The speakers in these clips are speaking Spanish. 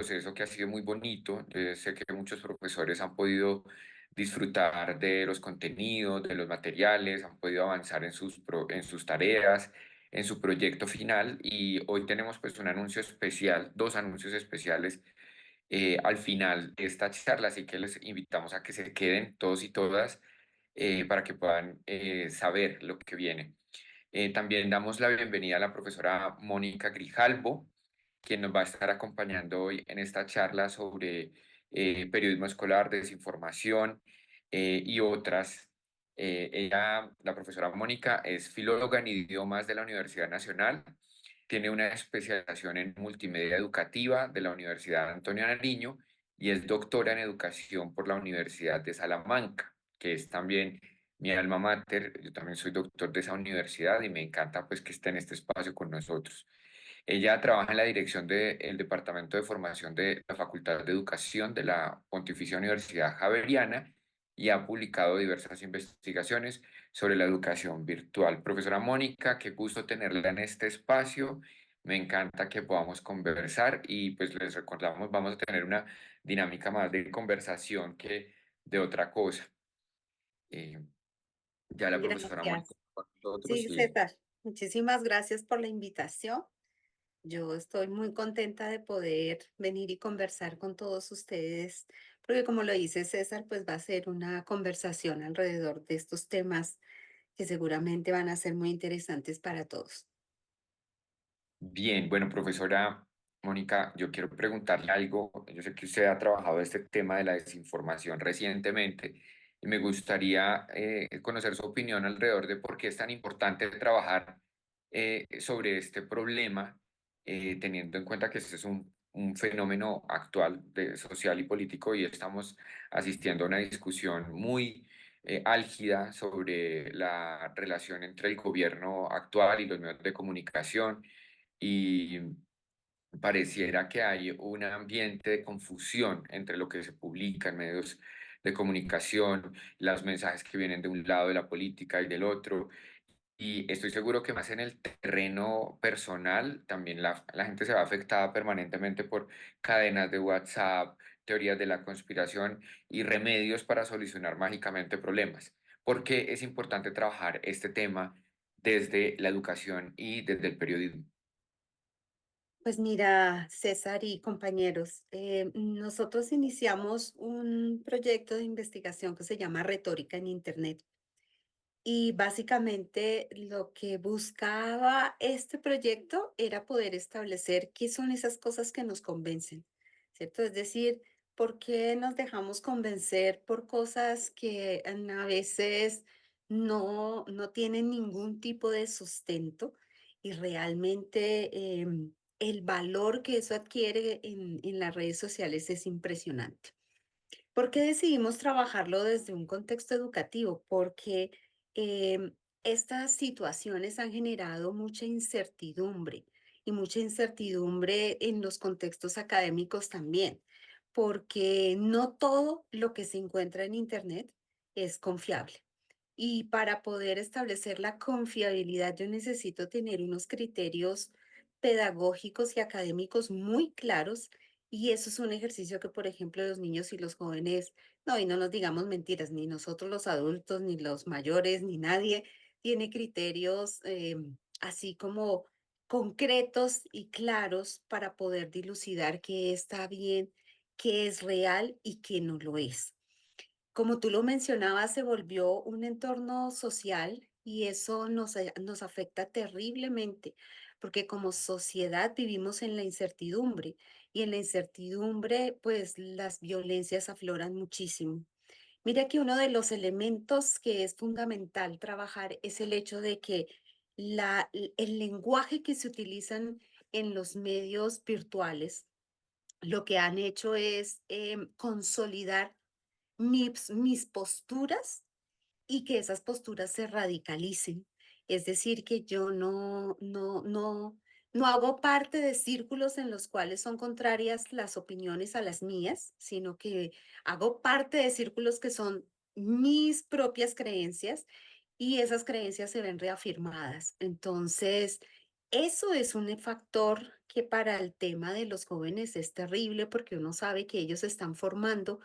proceso que ha sido muy bonito. Sé que muchos profesores han podido disfrutar de los contenidos, de los materiales, han podido avanzar en en sus tareas, en su proyecto final y hoy tenemos pues un anuncio especial, dos anuncios especiales al final de esta charla, así que les invitamos a que se queden todos y todas para que puedan saber lo que viene. También damos la bienvenida a la profesora Mónica Grijalbo, quien nos va a estar acompañando hoy en esta charla sobre periodismo escolar, desinformación y otras. La profesora Mónica, es filóloga en idiomas de la Universidad Nacional, tiene una especialización en multimedia educativa de la Universidad Antonio Nariño y es doctora en educación por la Universidad de Salamanca, que es también mi alma mater. Yo también soy doctor de esa universidad y me encanta pues que esté en este espacio con nosotros. Ella trabaja en la dirección del Departamento de Formación de la Facultad de Educación de la Pontificia Universidad Javeriana y ha publicado diversas investigaciones sobre la educación virtual. Profesora Mónica, qué gusto tenerla en este espacio. Me encanta que podamos conversar y pues les recordamos, vamos a tener una dinámica más de conversación que de otra cosa. Eh, ya la profesora Mónica Gracias. con nosotros Sí, y César, muchísimas gracias por la invitación. Yo estoy muy contenta de poder venir y conversar con todos ustedes, porque como lo dice César, pues va a ser una conversación alrededor de estos temas que seguramente van a ser muy interesantes para todos. bien, bueno, profesora Mónica, yo quiero preguntarle algo. Yo sé que usted ha trabajado este tema de la desinformación recientemente y me gustaría conocer su opinión alrededor de por qué es tan importante trabajar sobre este problema, teniendo en cuenta que este es un fenómeno actual social y político y estamos asistiendo a una discusión muy álgida sobre la relación entre el gobierno actual y los medios de comunicación y pareciera que hay un ambiente de confusión entre lo que se publica en medios de comunicación, los mensajes que vienen de un lado de la política y del otro. Y estoy seguro que más en el terreno personal, también la gente se va afectada permanentemente por cadenas de WhatsApp, teorías de la conspiración y remedios para solucionar mágicamente problemas. ¿Por qué es importante trabajar este tema desde la educación y desde el periodismo? Pues mira, César y compañeros, nosotros iniciamos un proyecto de investigación que se llama Retórica en Internet. Y básicamente lo que buscaba este proyecto era poder establecer qué son esas cosas que nos convencen, ¿cierto? Es decir, ¿por qué nos dejamos convencer por cosas que a veces no tienen ningún tipo de sustento y realmente el valor que eso adquiere en las redes sociales es impresionante? ¿Por qué decidimos trabajarlo desde un contexto educativo? Porque estas situaciones han generado mucha incertidumbre y mucha incertidumbre en los contextos académicos también, porque no todo lo que se encuentra en Internet es confiable. Y para poder establecer la confiabilidad, yo necesito tener unos criterios pedagógicos y académicos muy claros y eso es un ejercicio que, por ejemplo, los niños y los jóvenes, no, y no nos digamos mentiras, ni nosotros los adultos, ni los mayores, ni nadie tiene criterios así como concretos y claros para poder dilucidar qué está bien, qué es real y qué no lo es. Como tú lo mencionabas, se volvió un entorno social y eso nos afecta terriblemente, porque como sociedad vivimos en la incertidumbre y en la incertidumbre, pues las violencias afloran muchísimo. Mira que uno de los elementos que es fundamental trabajar es el hecho de que el lenguaje que se utilizan en los medios virtuales, lo que han hecho es consolidar mis posturas y que esas posturas se radicalicen. Es decir, que yo no hago parte de círculos en los cuales son contrarias las opiniones a las mías, sino que hago parte de círculos que son mis propias creencias y esas creencias se ven reafirmadas. Entonces, eso es un factor que para el tema de los jóvenes es terrible porque uno sabe que ellos se están formando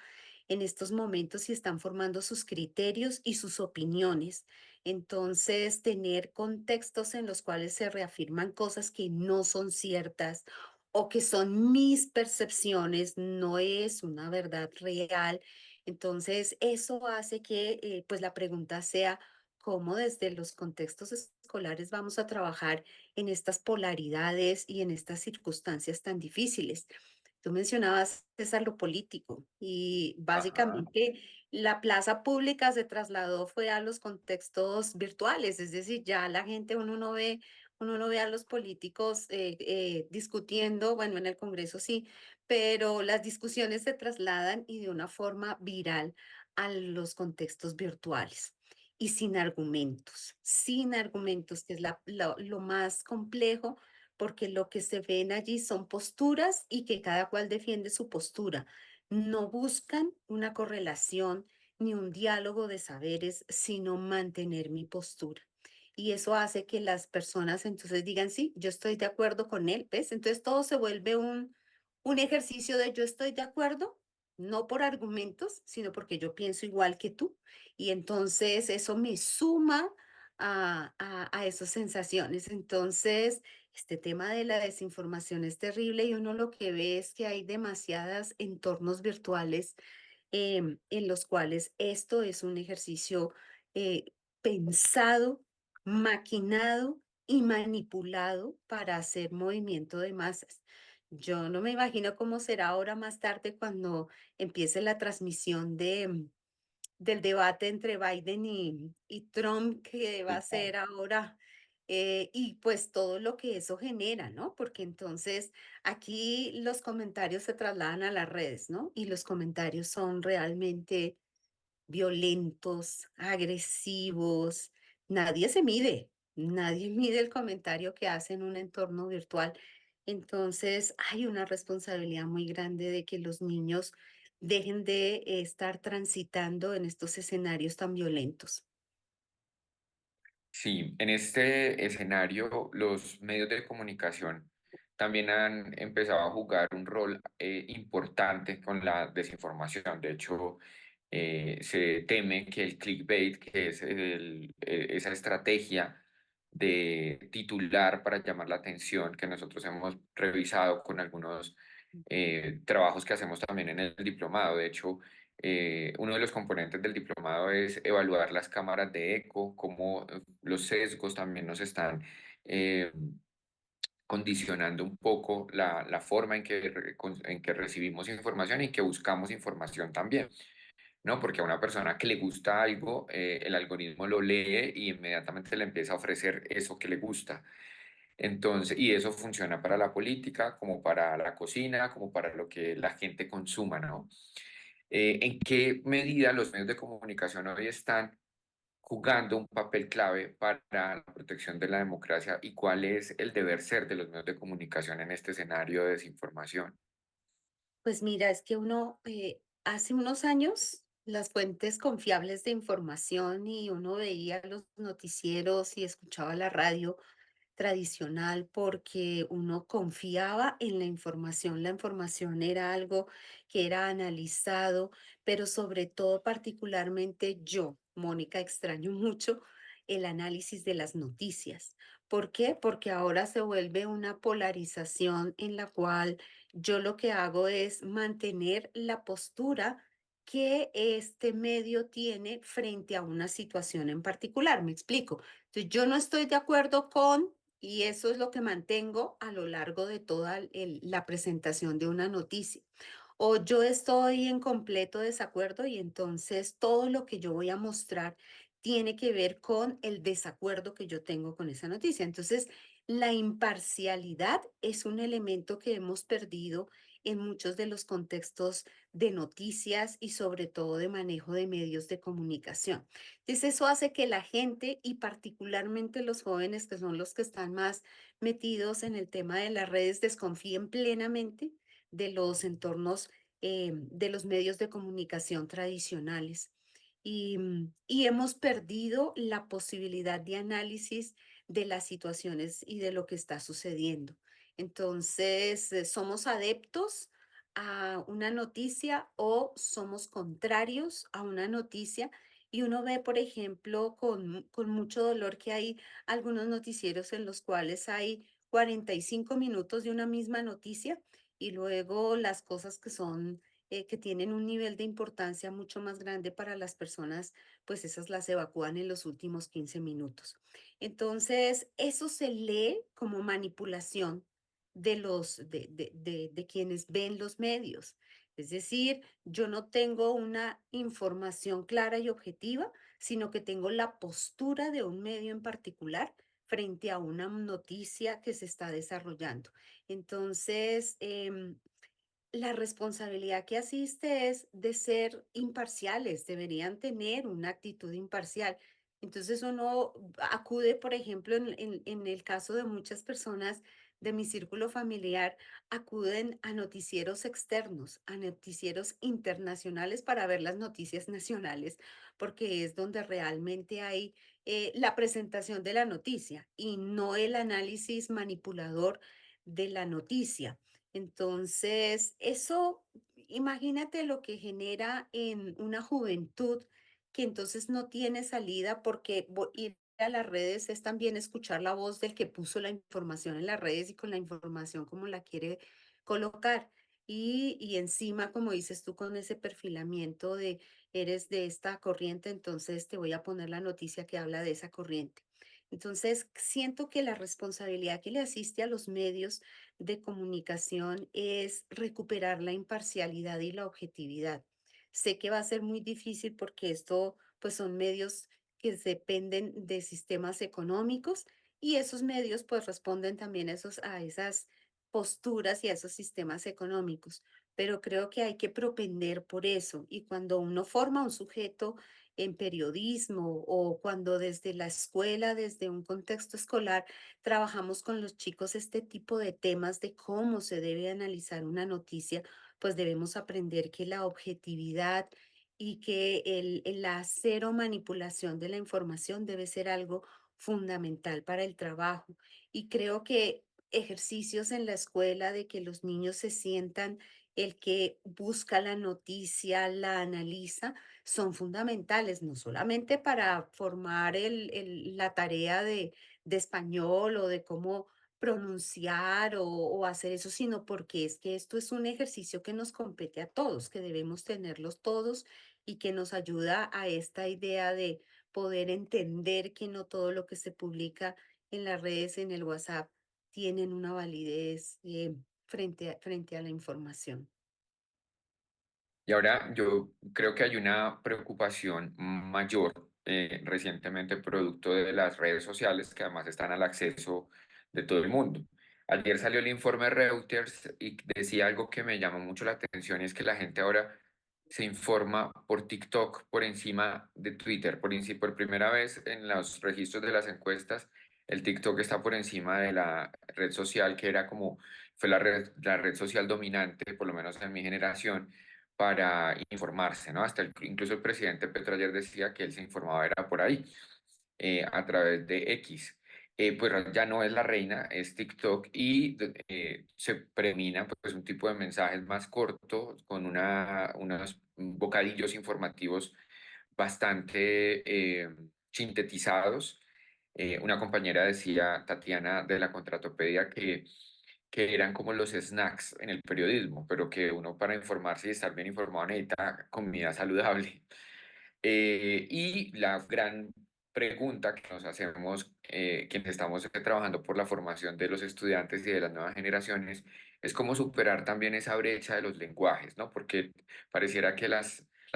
en estos momentos y están formando sus criterios y sus opiniones. Entonces, tener contextos en los cuales se reafirman cosas que no son ciertas o que son mis percepciones, no es una verdad real. Entonces, eso hace que pues la pregunta sea, ¿cómo desde los contextos escolares vamos a trabajar en estas polaridades y en estas circunstancias tan difíciles? Tú mencionabas, César, lo político y Ajá. básicamente la plaza pública se trasladó fue a los contextos virtuales, es decir, ya la gente, uno no ve a los políticos discutiendo, bueno, en el Congreso sí, pero las discusiones se trasladan y de una forma viral a los contextos virtuales y sin argumentos, que es lo más complejo porque lo que se ven allí son posturas y que cada cual defiende su postura. No buscan una correlación ni un diálogo de saberes, sino mantener mi postura. Y eso hace que las personas entonces digan, sí, yo estoy de acuerdo con él, ¿ves? Entonces todo se vuelve un ejercicio de yo estoy de acuerdo, no por argumentos, sino porque yo pienso igual que tú. Y entonces eso me suma a esas sensaciones. Entonces, este tema de la desinformación es terrible y uno lo que ve es que hay demasiadas entornos virtuales en los cuales esto es un ejercicio eh, pensado, maquinado y manipulado para hacer movimiento de masas. Yo no me imagino cómo será ahora más tarde cuando empiece la transmisión del debate entre Biden y Trump que va a ser ahora, y pues todo lo que eso genera, ¿no? Porque entonces aquí los comentarios se trasladan a las redes, ¿no? Y los comentarios son realmente violentos, agresivos. Nadie se mide, nadie mide el comentario que hace en un entorno virtual. Entonces, hay una responsabilidad muy grande de que los niños dejen de estar transitando en estos escenarios tan violentos. Sí, en este escenario los medios de comunicación también han empezado a jugar un rol importante con la desinformación. De hecho, se teme que el clickbait, que es esa estrategia de titular para llamar la atención, que nosotros hemos revisado con algunos trabajos que hacemos también en el diplomado. De hecho, uno de los componentes del diplomado es evaluar las cámaras de eco, cómo los sesgos también nos están eh, condicionando un poco la forma en que, en que recibimos información y que buscamos información también, ¿no? Porque a una persona que le gusta algo, el algoritmo lo lee y inmediatamente le empieza a ofrecer eso que le gusta. Entonces, y eso funciona para la política, como para la cocina, como para lo que la gente consuma, ¿no? ¿En qué medida los medios de comunicación hoy están jugando un papel clave para la protección de la democracia y cuál es el deber ser de los medios de comunicación en este escenario de desinformación? Pues mira, es que uno, hace unos años, las fuentes confiables de información y uno veía los noticieros y escuchaba la radio tradicional porque uno confiaba en la información. La información era algo que era analizado, pero sobre todo particularmente yo, Mónica, extraño mucho el análisis de las noticias. ¿Por qué? Porque ahora se vuelve una polarización en la cual yo lo que hago es mantener la postura que este medio tiene frente a una situación en particular. Me explico. Entonces, yo no estoy de acuerdo con y eso es lo que mantengo a lo largo de toda la presentación de una noticia. O yo estoy en completo desacuerdo y entonces todo lo que yo voy a mostrar tiene que ver con el desacuerdo que yo tengo con esa noticia. Entonces, la imparcialidad es un elemento que hemos perdido en muchos de los contextos de noticias y sobre todo de manejo de medios de comunicación. Entonces, eso hace que la gente y particularmente los jóvenes, que son los que están más metidos en el tema de las redes, desconfíen plenamente de los entornos, de los medios de comunicación tradicionales. Y hemos perdido la posibilidad de análisis de las situaciones y de lo que está sucediendo. Entonces, ¿somos adeptos a una noticia o somos contrarios a una noticia? Y uno ve, por ejemplo, con mucho dolor que hay algunos noticieros en los cuales hay 45 minutos de una misma noticia y luego las cosas que son, que tienen un nivel de importancia mucho más grande para las personas, pues esas las evacúan en los últimos 15 minutos. Entonces, eso se lee como manipulación de quienes ven los medios. Es decir, yo no tengo una información clara y objetiva, sino que tengo la postura de un medio en particular frente a una noticia que se está desarrollando. Entonces, la responsabilidad que asiste es de ser imparciales, deberían tener una actitud imparcial. Entonces uno acude, por ejemplo, en el caso de muchas personas de mi círculo familiar, acuden a noticieros externos, a noticieros internacionales para ver las noticias nacionales, porque es donde realmente hay la presentación de la noticia y no el análisis manipulador de la noticia. Entonces, eso, imagínate lo que genera en una juventud que entonces no tiene salida porque ir a las redes es también escuchar la voz del que puso la información en las redes y con la información como la quiere colocar. Y encima, como dices tú, con ese perfilamiento de eres de esta corriente, entonces te voy a poner la noticia que habla de esa corriente. Entonces, siento que la responsabilidad que le asiste a los medios de comunicación es recuperar la imparcialidad y la objetividad. Sé que va a ser muy difícil porque esto, pues son medios que dependen de sistemas económicos y esos medios pues responden también a esas posturas y a esos sistemas económicos. Pero creo que hay que propender por eso. Y cuando uno forma un sujeto en periodismo o cuando desde la escuela, desde un contexto escolar, trabajamos con los chicos este tipo de temas de cómo se debe analizar una noticia, pues debemos aprender que la objetividad y que la cero manipulación de la información debe ser algo fundamental para el trabajo. Y creo que ejercicios en la escuela de que los niños se sientan el que busca la noticia, la analiza, son fundamentales, no solamente para formar la tarea de español o de cómo pronunciar o hacer eso, sino porque es que esto es un ejercicio que nos compete a todos, que debemos tenerlos todos y que nos ayuda a esta idea de poder entender que no todo lo que se publica en las redes, en el WhatsApp, tienen una validez frente a la información. Y ahora yo creo que hay una preocupación mayor recientemente producto de las redes sociales que además están al acceso de todo el mundo. Ayer salió el informe Reuters y decía algo que me llamó mucho la atención y es que la gente ahora se informa por TikTok por encima de Twitter. Por primera vez en los registros de las encuestas, el TikTok está por encima de la red social que era como, fue la red social dominante, por lo menos en mi generación para informarse, ¿no? Incluso el presidente Petro ayer decía que él se informaba era por ahí, a través de X. Pues ya no es la reina, es TikTok y se premina pues un tipo de mensajes más cortos con unos bocadillos informativos bastante sintetizados. Una compañera decía, Tatiana de la Contratopedia, que eran como los snacks en el periodismo, pero que uno para informarse y estar bien informado necesita comida saludable. Y la gran pregunta que nos hacemos quienes estamos trabajando por la formación de los estudiantes y de las nuevas generaciones es cómo superar también esa brecha de los lenguajes, ¿no? Porque pareciera que la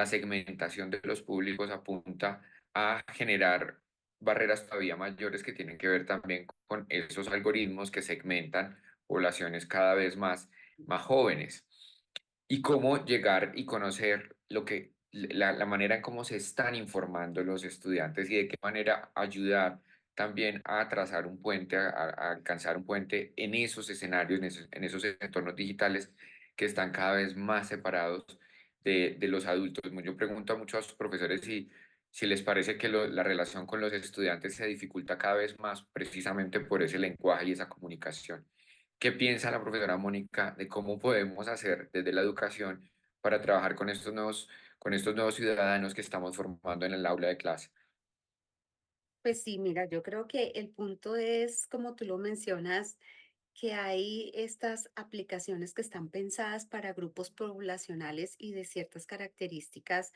segmentación de los públicos apunta a generar barreras todavía mayores que tienen que ver también con esos algoritmos que segmentan poblaciones cada vez más jóvenes y cómo llegar y conocer la manera en cómo se están informando los estudiantes y de qué manera ayudar también a trazar un puente, a alcanzar un puente en esos escenarios, en esos entornos digitales que están cada vez más separados de los adultos. Yo pregunto a muchos profesores si les parece que la relación con los estudiantes se dificulta cada vez más precisamente por ese lenguaje y esa comunicación. ¿Qué piensa la profesora Mónica de cómo podemos hacer desde la educación para trabajar con estos nuevos ciudadanos que estamos formando en el aula de clase? Pues sí, mira, yo creo que el punto es, como tú lo mencionas, que hay estas aplicaciones que están pensadas para grupos poblacionales y de ciertas características,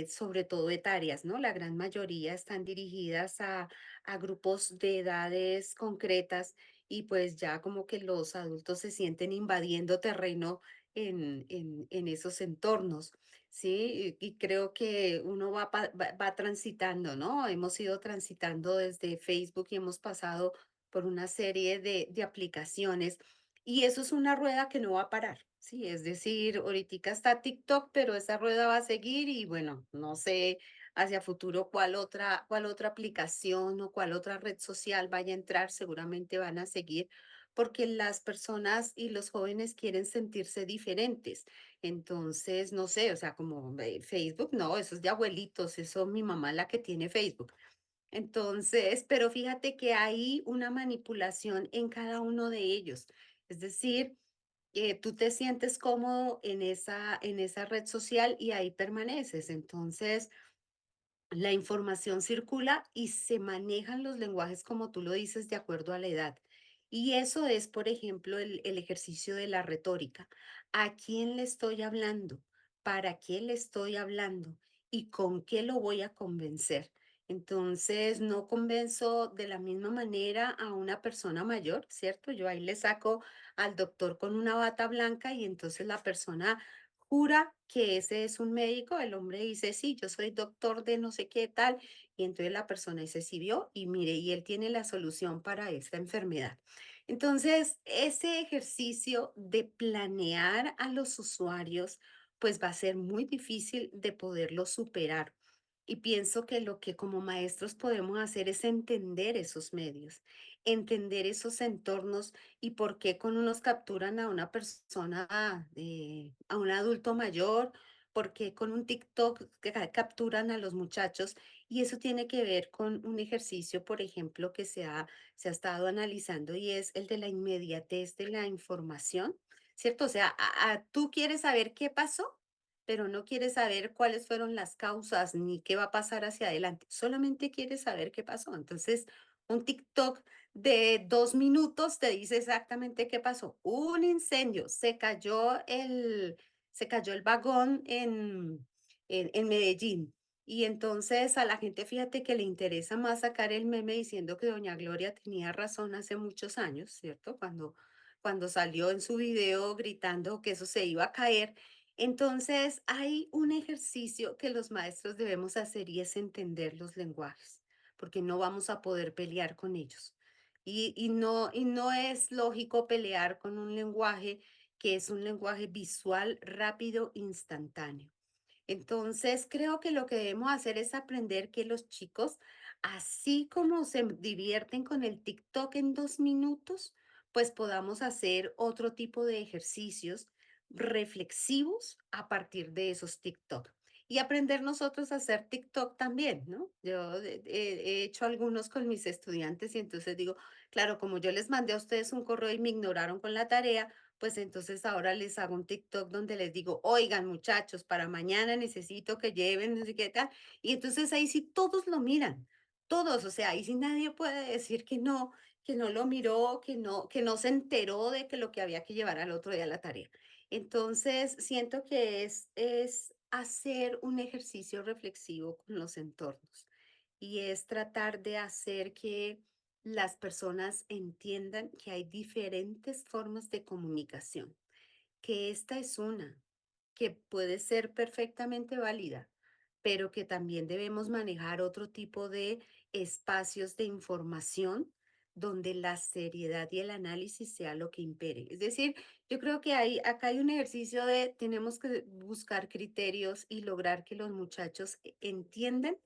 sobre todo etarias, ¿no? La gran mayoría están dirigidas a grupos de edades concretas y pues ya como que los adultos se sienten invadiendo terreno en esos entornos, ¿sí? Y creo que uno va transitando, ¿no? Hemos ido transitando desde Facebook y hemos pasado por una serie de aplicaciones y eso es una rueda que no va a parar, ¿sí? Es decir, ahorita está TikTok, pero esa rueda va a seguir y bueno, no sé hacia futuro cuál otra aplicación o cuál otra red social vaya a entrar, seguramente van a seguir, porque las personas y los jóvenes quieren sentirse diferentes. Entonces, no sé, o sea, como Facebook, no, eso es de abuelitos, eso mi mamá la que tiene Facebook. Entonces, pero fíjate que hay una manipulación en cada uno de ellos. Es decir, tú te sientes cómodo en esa red social y ahí permaneces. Entonces, la información circula y se manejan los lenguajes, como tú lo dices, de acuerdo a la edad. Y eso es, por ejemplo, el ejercicio de la retórica. ¿A quién le estoy hablando? ¿Para qué le estoy hablando? ¿Y con qué lo voy a convencer? Entonces, no convenzo de la misma manera a una persona mayor, ¿cierto? Yo ahí le saco al doctor con una bata blanca y entonces la persona jura que ese es un médico, el hombre dice, sí, yo soy doctor de no sé qué tal, y entonces la persona dice, sí vio, y mire, y él tiene la solución para esta enfermedad. Entonces, ese ejercicio de planear a los usuarios, pues va a ser muy difícil de poderlo superar. Y pienso que lo que como maestros podemos hacer es entender esos medios, entender esos entornos y por qué con unos capturan a una persona, a un adulto mayor, por qué con un TikTok capturan a los muchachos. Y eso tiene que ver con un ejercicio, por ejemplo, que se ha estado analizando y es el de la inmediatez de la información, ¿cierto? O sea, tú quieres saber qué pasó, pero no quieres saber cuáles fueron las causas ni qué va a pasar hacia adelante, solamente quieres saber qué pasó. Entonces, un TikTok de 2 minutos te dice exactamente qué pasó. Un incendio, se cayó el vagón en Medellín. Y entonces a la gente, fíjate que le interesa más sacar el meme diciendo que doña Gloria tenía razón hace muchos años, ¿cierto? Cuando salió en su video gritando que eso se iba a caer. Entonces hay un ejercicio que los maestros debemos hacer y es entender los lenguajes, porque no vamos a poder pelear con ellos. Y no es lógico pelear con un lenguaje que es un lenguaje visual, rápido, instantáneo. Entonces, creo que lo que debemos hacer es aprender que los chicos, así como se divierten con el TikTok en 2 minutos, pues podamos hacer otro tipo de ejercicios reflexivos a partir de esos TikTok. Y aprender nosotros a hacer TikTok también, ¿no? Yo he hecho algunos con mis estudiantes y entonces digo, claro, como yo les mandé a ustedes un correo y me ignoraron con la tarea, pues entonces ahora les hago un TikTok donde les digo, oigan muchachos, para mañana necesito que lleven no sé qué tal. Y entonces ahí sí todos lo miran, todos, o sea, ahí sí nadie puede decir que no lo miró, que no se enteró de que lo que había que llevar al otro día la tarea. Entonces, siento que es hacer un ejercicio reflexivo con los entornos y es tratar de hacer que las personas entiendan que hay diferentes formas de comunicación, que esta es una, que puede ser perfectamente válida, pero que también debemos manejar otro tipo de espacios de información donde la seriedad y el análisis sea lo que impere. Es decir, yo creo que acá hay un ejercicio de tenemos que buscar criterios y lograr que los muchachos entiendan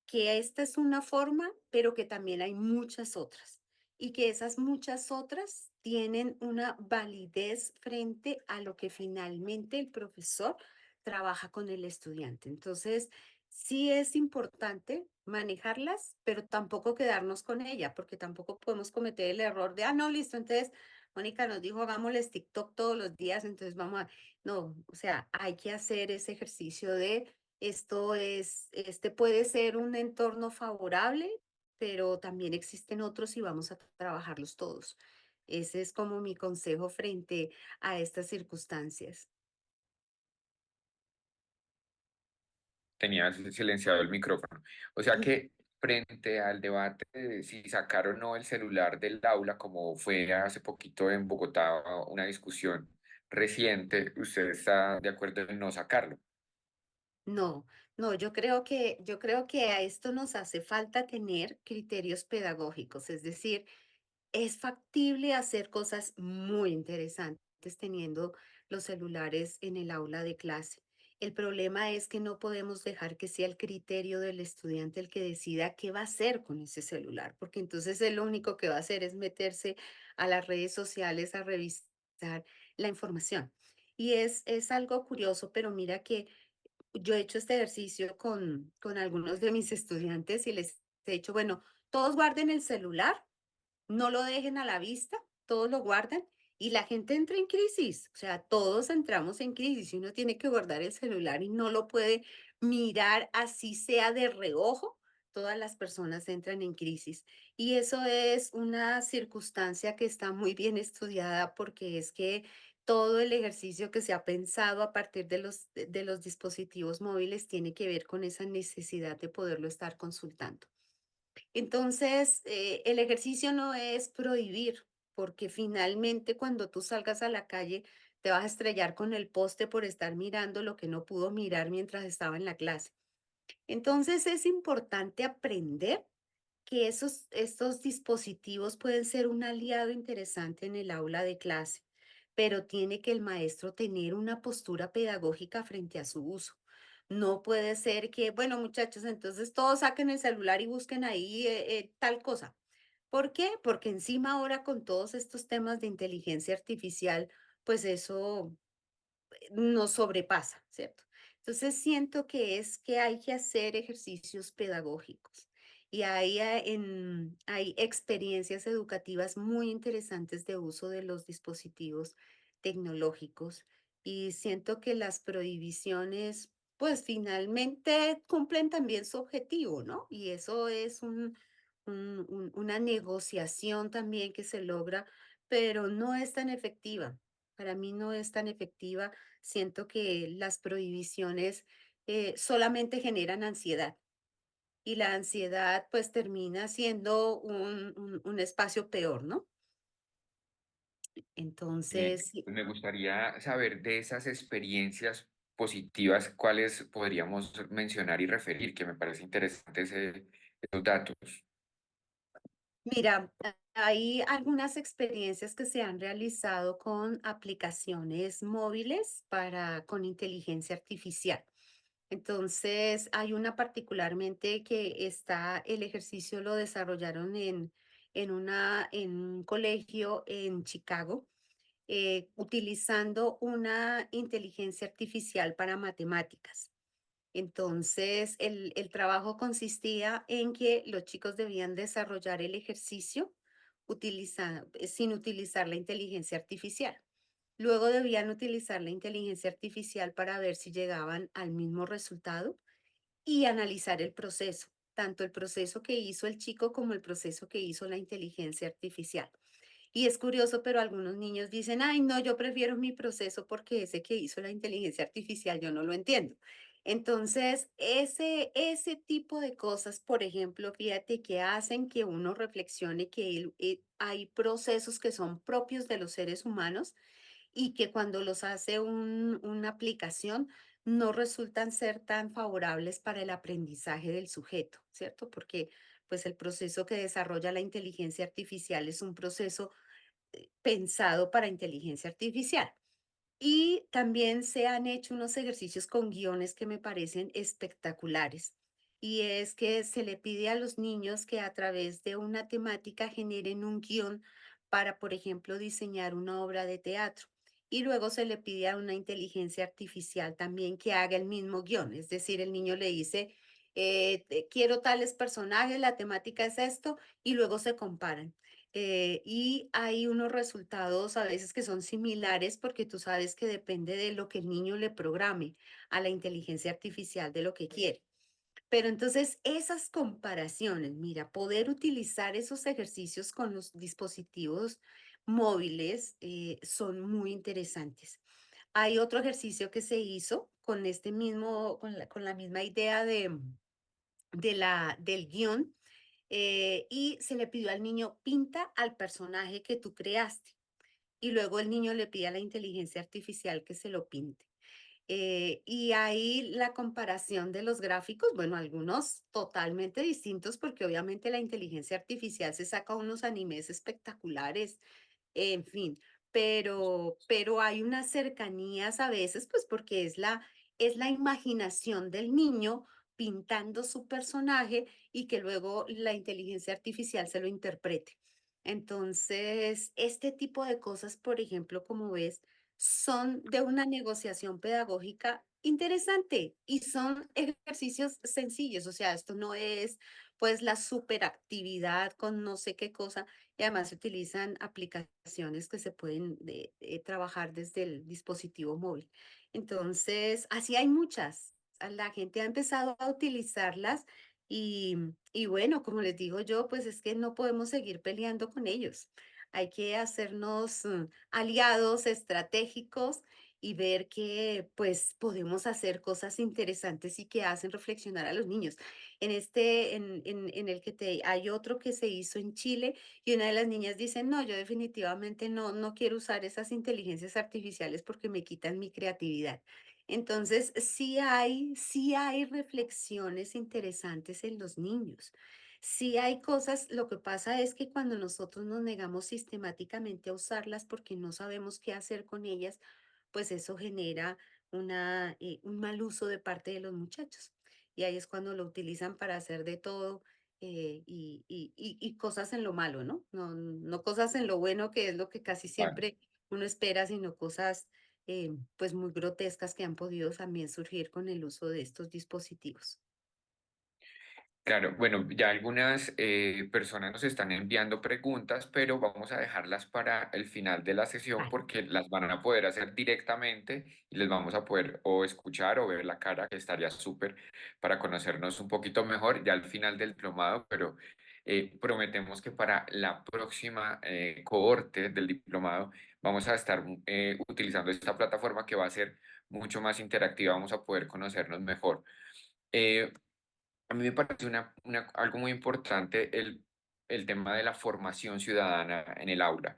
que esta es una forma, pero que también hay muchas otras y que esas muchas otras tienen una validez frente a lo que finalmente el profesor trabaja con el estudiante. Entonces, sí es importante manejarlas, pero tampoco quedarnos con ella, porque tampoco podemos cometer el error de, no, listo, entonces Mónica nos dijo, hagámosles TikTok todos los días, entonces vamos a, no, o sea, hay que hacer ese ejercicio de este puede ser un entorno favorable, pero también existen otros y vamos a trabajarlos todos. Ese es como mi consejo frente a estas circunstancias. Tenías silenciado el micrófono. O sea que frente al debate de si sacar o no el celular del aula, como fue hace poquito en Bogotá una discusión reciente, ¿usted está de acuerdo en no sacarlo? No, no, yo creo que a esto nos hace falta tener criterios pedagógicos, es decir, es factible hacer cosas muy interesantes teniendo los celulares en el aula de clase. El problema es que no podemos dejar que sea el criterio del estudiante el que decida qué va a hacer con ese celular, porque entonces él lo único que va a hacer es meterse a las redes sociales a revisar la información. Y es algo curioso, pero mira que yo he hecho este ejercicio con algunos de mis estudiantes y les he dicho, bueno, todos guarden el celular, no lo dejen a la vista, todos lo guardan y la gente entra en crisis. O sea, todos entramos en crisis y uno tiene que guardar el celular y no lo puede mirar así sea de reojo. Todas las personas entran en crisis. Y eso es una circunstancia que está muy bien estudiada porque es que todo el ejercicio que se ha pensado a partir de los dispositivos móviles tiene que ver con esa necesidad de poderlo estar consultando. Entonces, el ejercicio no es prohibir, porque finalmente cuando tú salgas a la calle te vas a estrellar con el poste por estar mirando lo que no pudo mirar mientras estaba en la clase. Entonces, es importante aprender que estos dispositivos pueden ser un aliado interesante en el aula de clase, pero tiene que el maestro tener una postura pedagógica frente a su uso. No puede ser que, bueno, muchachos, entonces todos saquen el celular y busquen ahí tal cosa. ¿Por qué? Porque encima ahora con todos estos temas de inteligencia artificial, pues eso nos sobrepasa, ¿cierto? Entonces siento que es que hay que hacer ejercicios pedagógicos y hay experiencias educativas muy interesantes de uso de los dispositivos tecnológicos y siento que las prohibiciones pues finalmente cumplen también su objetivo, ¿no? Y eso es una negociación también que se logra, pero no es tan efectiva. Para mí no es tan efectiva. Siento que las prohibiciones solamente generan ansiedad y la ansiedad pues termina siendo un espacio peor, ¿no? Entonces, sí, Me gustaría saber de esas experiencias positivas, cuáles podríamos mencionar y referir, que me parece interesante esos datos. mira, hay algunas experiencias que se han realizado con aplicaciones móviles con inteligencia artificial. Entonces, hay una particularmente que el ejercicio lo desarrollaron en un colegio en Chicago, utilizando una inteligencia artificial para matemáticas. Entonces, el trabajo consistía en que los chicos debían desarrollar el ejercicio sin utilizar la inteligencia artificial. Luego debían utilizar la inteligencia artificial para ver si llegaban al mismo resultado y analizar el proceso, tanto el proceso que hizo el chico como el proceso que hizo la inteligencia artificial. Y es curioso, pero algunos niños dicen, ay, no, yo prefiero mi proceso porque ese que hizo la inteligencia artificial yo no lo entiendo. Entonces, ese tipo de cosas, por ejemplo, fíjate que hacen que uno reflexione que hay procesos que son propios de los seres humanos y que cuando los hace una aplicación no resultan ser tan favorables para el aprendizaje del sujeto, ¿cierto? Porque pues el proceso que desarrolla la inteligencia artificial es un proceso pensado para inteligencia artificial. Y también se han hecho unos ejercicios con guiones que me parecen espectaculares. Y es que se le pide a los niños que a través de una temática generen un guión para, por ejemplo, diseñar una obra de teatro. Y luego se le pide a una inteligencia artificial también que haga el mismo guión. Es decir, el niño le dice, quiero tales personajes, la temática es esto, y luego se comparan. y hay unos resultados a veces que son similares porque tú sabes que depende de lo que el niño le programe a la inteligencia artificial de lo que quiere. Pero entonces esas comparaciones, mira, poder utilizar esos ejercicios con los dispositivos móviles son muy interesantes. Hay otro ejercicio que se hizo con este mismo, con la misma idea del guión, y se le pidió al niño, pinta al personaje que tú creaste. Y luego el niño le pide a la inteligencia artificial que se lo pinte. Y ahí la comparación de los gráficos, bueno, algunos totalmente distintos, porque obviamente la inteligencia artificial se saca unos animes espectaculares, en fin, pero hay unas cercanías a veces, pues porque es la imaginación del niño pintando su personaje y que luego la inteligencia artificial se lo interprete. Entonces, este tipo de cosas, por ejemplo, como ves, son de una negociación pedagógica interesante y son ejercicios sencillos, o sea, esto no es pues la superactividad con no sé qué cosa, y además se utilizan aplicaciones que se pueden trabajar desde el dispositivo móvil. Entonces, así hay muchas. La gente ha empezado a utilizarlas y bueno, como les digo yo, pues es que no podemos seguir peleando con ellos. Hay que hacernos aliados estratégicos y ver que pues podemos hacer cosas interesantes y que hacen reflexionar a los niños. En el que hay otro que se hizo en Chile y una de las niñas dice, no, yo definitivamente no quiero usar esas inteligencias artificiales porque me quitan mi creatividad. Entonces, sí hay reflexiones interesantes en los niños. Sí hay cosas, lo que pasa es que cuando nosotros nos negamos sistemáticamente a usarlas porque no sabemos qué hacer con ellas, pues eso genera un mal uso de parte de los muchachos. Y ahí es cuando lo utilizan para hacer de todo y cosas en lo malo, ¿no? No cosas en lo bueno, que es lo que casi siempre uno espera, sino cosas pues muy grotescas que han podido también surgir con el uso de estos dispositivos. Claro, bueno, ya algunas personas nos están enviando preguntas, pero vamos a dejarlas para el final de la sesión Vale. porque las van a poder hacer directamente y les vamos a poder o escuchar o ver la cara, que estaría súper para conocernos un poquito mejor ya al final del diplomado, pero prometemos que para la próxima cohorte del diplomado vamos a estar utilizando esta plataforma que va a ser mucho más interactiva, vamos a poder conocernos mejor. Eh, a mí me parece algo muy importante el tema de la formación ciudadana en el aula.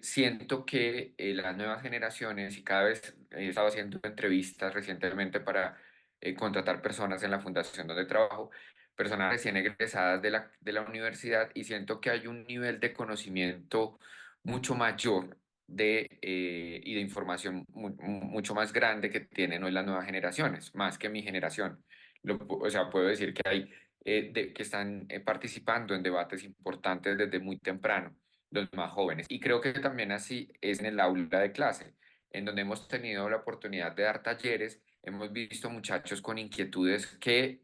Siento que las nuevas generaciones, y cada vez he estado haciendo entrevistas recientemente para contratar personas en la fundación donde trabajo, personas recién egresadas de la universidad, y siento que hay un nivel de conocimiento mucho mayor y de información mucho más grande que tienen hoy las nuevas generaciones, más que mi generación. O sea, puedo decir que hay que están participando en debates importantes desde muy temprano los más jóvenes. Y creo que también así es en el aula de clase, en donde hemos tenido la oportunidad de dar talleres, hemos visto muchachos con inquietudes que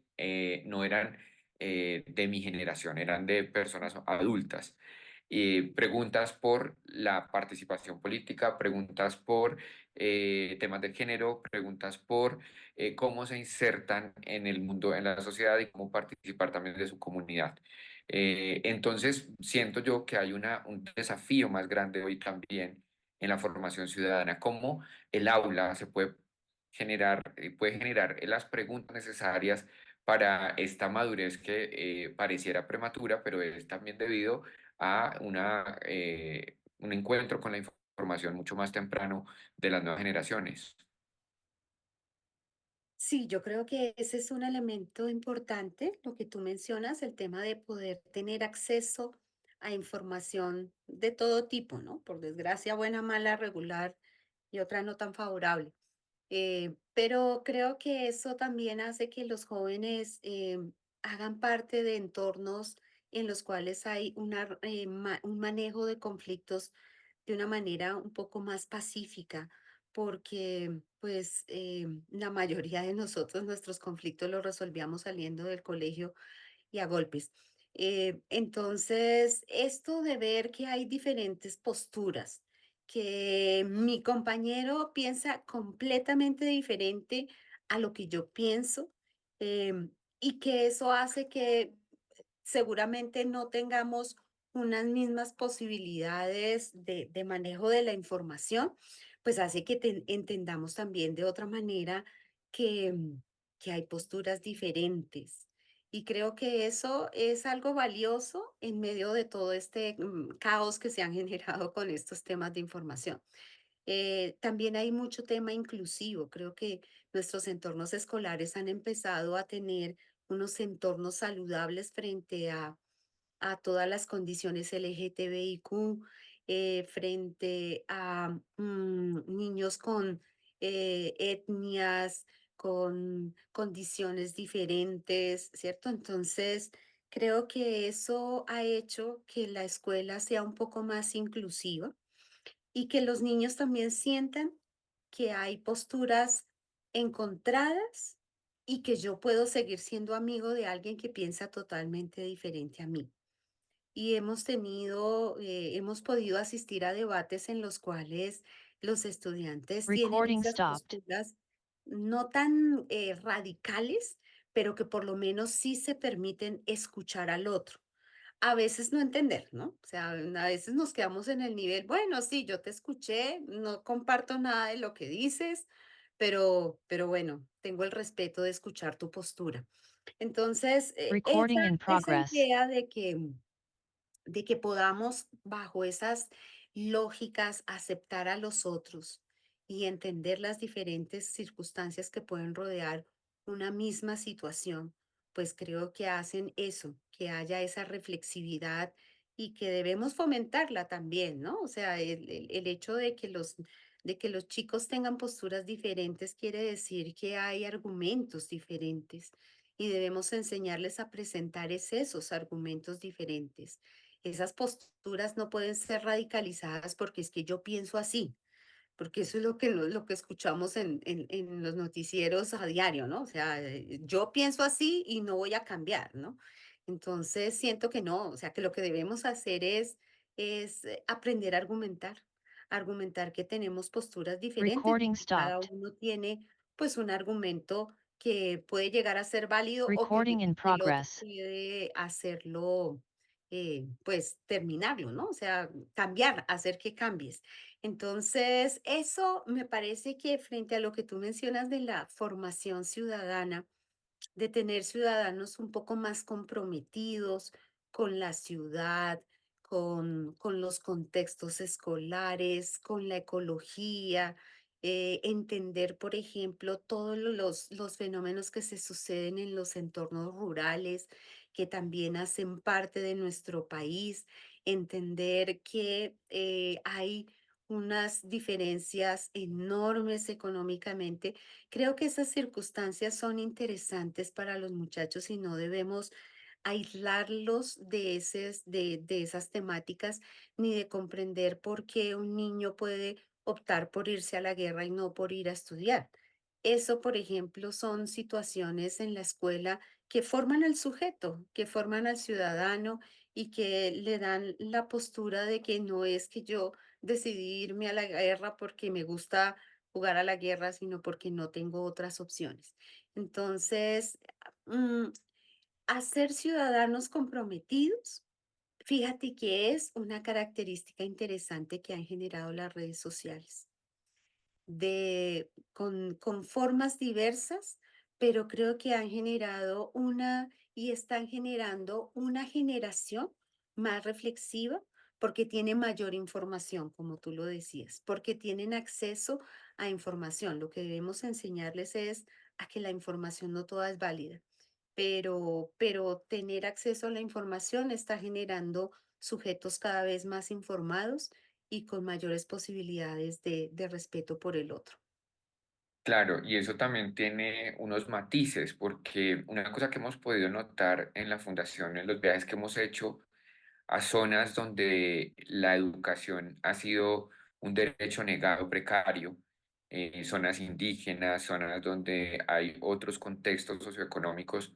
no eran de mi generación, eran de personas adultas. Preguntas por la participación política, preguntas por temas de género, preguntas por cómo se insertan en el mundo, en la sociedad y cómo participar también de su comunidad. Entonces, siento yo que hay un desafío más grande hoy también en la formación ciudadana, cómo el aula puede generar las preguntas necesarias para esta madurez que pareciera prematura, pero es también debido a un encuentro con la información mucho más temprano de las nuevas generaciones. Sí, yo creo que ese es un elemento importante, lo que tú mencionas, el tema de poder tener acceso a información de todo tipo, ¿no? Por desgracia, buena, mala, regular y otra no tan favorable. Pero creo que eso también hace que los jóvenes hagan parte de entornos en los cuales hay un manejo de conflictos de una manera un poco más pacífica, porque pues la mayoría de nosotros nuestros conflictos los resolvíamos saliendo del colegio y a golpes. Entonces, esto de ver que hay diferentes posturas, que mi compañero piensa completamente diferente a lo que yo pienso, y que eso hace que seguramente no tengamos unas mismas posibilidades de manejo de la información, pues hace que entendamos también de otra manera que, que hay posturas diferentes. Y creo que eso es algo valioso en medio de todo este caos que se han generado con estos temas de información. También hay mucho tema inclusivo. Creo que nuestros entornos escolares han empezado a tener unos entornos saludables frente a todas las condiciones LGTBIQ, frente a niños con etnias, con condiciones diferentes, ¿cierto? Entonces, creo que eso ha hecho que la escuela sea un poco más inclusiva y que los niños también sientan que hay posturas encontradas y que yo puedo seguir siendo amigo de alguien que piensa totalmente diferente a mí. Y hemos podido asistir a debates en los cuales los estudiantes tienen Recording esas stopped. posturas no tan radicales, pero que por lo menos sí se permiten escuchar al otro. A veces no entender, ¿no? O sea, a veces nos quedamos en el nivel, bueno, sí, yo te escuché, no comparto nada de lo que dices, pero bueno, tengo el respeto de escuchar tu postura. Entonces, Recording in esa progress. idea de que podamos bajo esas lógicas aceptar a los otros y entender las diferentes circunstancias que pueden rodear una misma situación, pues creo que hacen eso, que haya esa reflexividad y que debemos fomentarla también, ¿no? O sea, el hecho de que los chicos tengan posturas diferentes quiere decir que hay argumentos diferentes y debemos enseñarles a presentar esos argumentos diferentes. Esas posturas no pueden ser radicalizadas porque es que yo pienso así, porque eso es lo que escuchamos en los noticieros a diario, ¿no? O sea, yo pienso así y no voy a cambiar, ¿no? Entonces siento que no, o sea, que lo que debemos hacer es aprender a argumentar, argumentar que tenemos posturas diferentes, Recording que cada stopped. uno tiene pues un argumento que puede llegar a ser válido o que Recording in el otro progress. puede hacerlo, pues terminarlo, ¿no? O sea, cambiar, hacer que cambies. Entonces, eso me parece que frente a lo que tú mencionas de la formación ciudadana, de tener ciudadanos un poco más comprometidos con la ciudad, con los contextos escolares, con la ecología, entender, por ejemplo, todos los fenómenos que se suceden en los entornos rurales, que también hacen parte de nuestro país, entender que hay unas diferencias enormes económicamente. Creo que esas circunstancias son interesantes para los muchachos y no debemos aislarlos de esas temáticas ni de comprender por qué un niño puede optar por irse a la guerra y no por ir a estudiar. Eso, por ejemplo, son situaciones en la escuela que forman al sujeto, que forman al ciudadano y que le dan la postura de que no es que yo decidí irme a la guerra porque me gusta jugar a la guerra, sino porque no tengo otras opciones. Entonces, mm, hacer ciudadanos comprometidos, fíjate que es una característica interesante que han generado las redes sociales con formas diversas, pero creo que han generado una y están generando una generación más reflexiva porque tiene mayor información, como tú lo decías, porque tienen acceso a información. Lo que debemos enseñarles es a que la información no toda es válida, pero tener acceso a la información está generando sujetos cada vez más informados y con mayores posibilidades de respeto por el otro. Claro, y eso también tiene unos matices, porque una cosa que hemos podido notar en la fundación, en los viajes que hemos hecho a zonas donde la educación ha sido un derecho negado precario, zonas indígenas, zonas donde hay otros contextos socioeconómicos,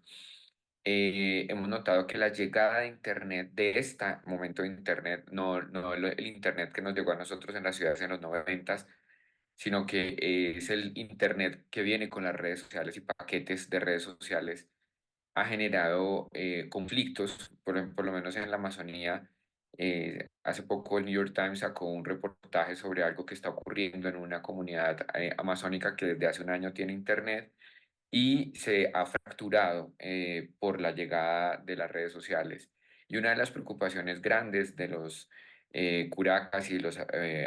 hemos notado que la llegada de Internet, de este momento de Internet, no el Internet que nos llegó a nosotros en las ciudades en los 90, sino que es el Internet que viene con las redes sociales y paquetes de redes sociales, ha generado conflictos, por lo menos en la Amazonía. Hace poco el New York Times sacó un reportaje sobre algo que está ocurriendo en una comunidad amazónica que desde hace un año tiene Internet y se ha fracturado por la llegada de las redes sociales. Y una de las preocupaciones grandes de los curacas y los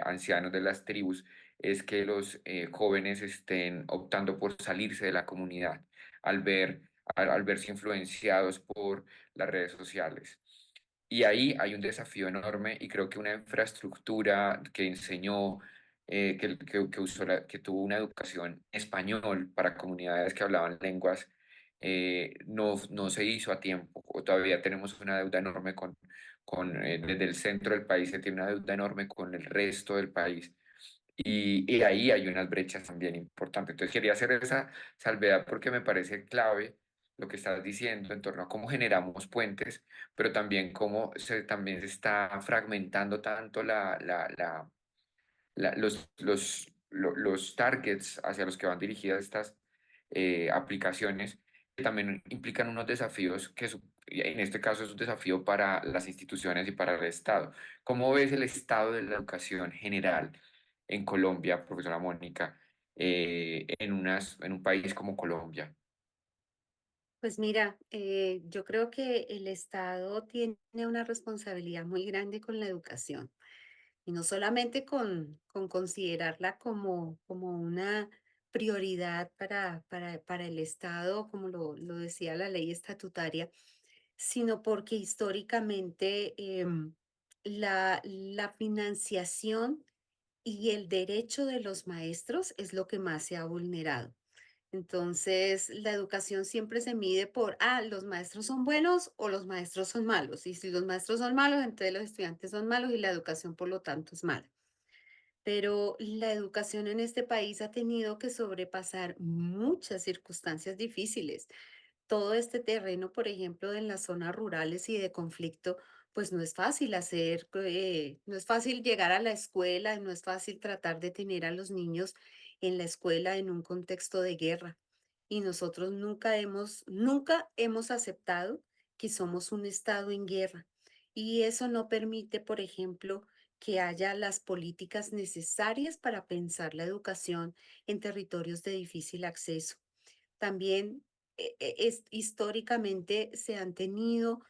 ancianos de las tribus es que los jóvenes estén optando por salirse de la comunidad al al verse influenciados por las redes sociales. Y ahí hay un desafío enorme y creo que una infraestructura que enseñó, que tuvo una educación español para comunidades que hablaban lenguas, no se hizo a tiempo. O todavía tenemos una deuda enorme desde el centro del país se tiene una deuda enorme con el resto del país. Y ahí hay unas brechas también importantes. Entonces quería hacer esa salvedad porque me parece clave lo que estás diciendo en torno a cómo generamos puentes, pero también cómo también se está fragmentando tanto los targets hacia los que van dirigidas estas aplicaciones, que también implican unos desafíos y en este caso es un desafío para las instituciones y para el Estado. ¿Cómo ves el estado de la educación general en Colombia, profesora Mónica, en un país como Colombia? Pues mira, yo creo que el Estado tiene una responsabilidad muy grande con la educación y no solamente con considerarla como una prioridad para el Estado, como lo decía la ley estatutaria, sino porque históricamente la financiación y el derecho de los maestros es lo que más se ha vulnerado. Entonces, la educación siempre se mide por, los maestros son buenos o los maestros son malos. Y si los maestros son malos, entonces los estudiantes son malos y la educación, por lo tanto, es mala. Pero la educación en este país ha tenido que sobrepasar muchas circunstancias difíciles. Todo este terreno, por ejemplo, en las zonas rurales y de conflicto, pues no es fácil no es fácil llegar a la escuela, no es fácil tratar de tener a los niños en la escuela en un contexto de guerra. Y nosotros nunca hemos aceptado que somos un estado en guerra. Y eso no permite, por ejemplo, que haya las políticas necesarias para pensar la educación en territorios de difícil acceso. También históricamente se han tenido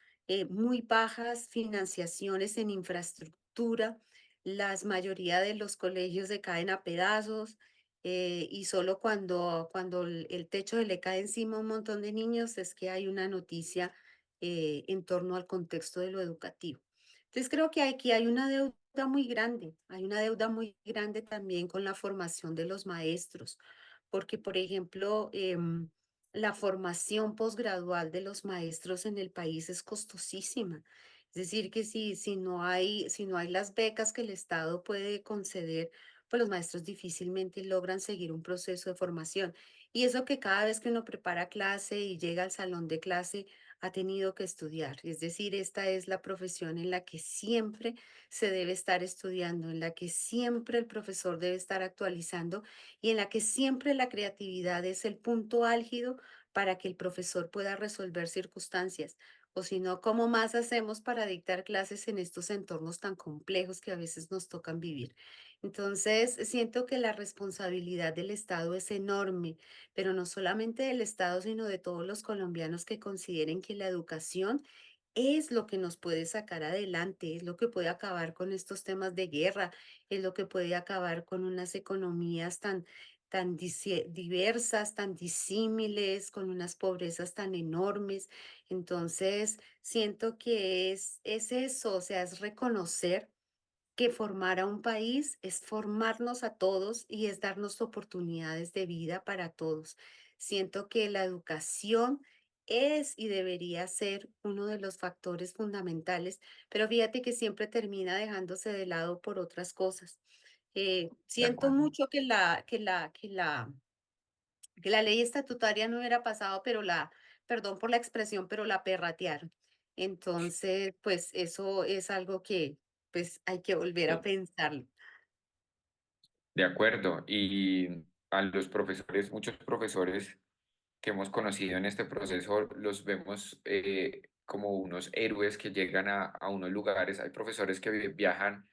muy bajas financiaciones en infraestructura. La mayoría de los colegios se caen a pedazos y solo cuando el techo se le cae encima a un montón de niños es que hay una noticia en torno al contexto de lo educativo. Entonces creo que aquí hay una deuda muy grande, hay una deuda muy grande también con la formación de los maestros porque, por ejemplo, la formación posgradual de los maestros en el país es costosísima. Es decir, que si no hay las becas que el Estado puede conceder, pues los maestros difícilmente logran seguir un proceso de formación. Y eso que cada vez que uno prepara clase y llega al salón de clase, ha tenido que estudiar. Es decir, esta es la profesión en la que siempre se debe estar estudiando, en la que siempre el profesor debe estar actualizando y en la que siempre la creatividad es el punto álgido para que el profesor pueda resolver circunstancias. O si no, ¿cómo más hacemos para dictar clases en estos entornos tan complejos que a veces nos tocan vivir? Entonces, siento que la responsabilidad del Estado es enorme, pero no solamente del Estado, sino de todos los colombianos que consideren que la educación es lo que nos puede sacar adelante, es lo que puede acabar con estos temas de guerra, es lo que puede acabar con unas economías tan diversas, tan disímiles, con unas pobrezas tan enormes. Entonces, siento que es eso, o sea, es reconocer que formar a un país es formarnos a todos y es darnos oportunidades de vida para todos. Siento que la educación es y debería ser uno de los factores fundamentales, pero fíjate que siempre termina dejándose de lado por otras cosas. De Siento acuerdo. mucho que la ley estatutaria no hubiera pasado, pero perdón por la expresión, pero la perratearon. Entonces, pues eso es algo que pues hay que volver a pensarlo. De acuerdo. Y a los profesores, muchos profesores que hemos conocido en este proceso, los vemos como unos héroes que llegan a unos lugares. Hay profesores que viajan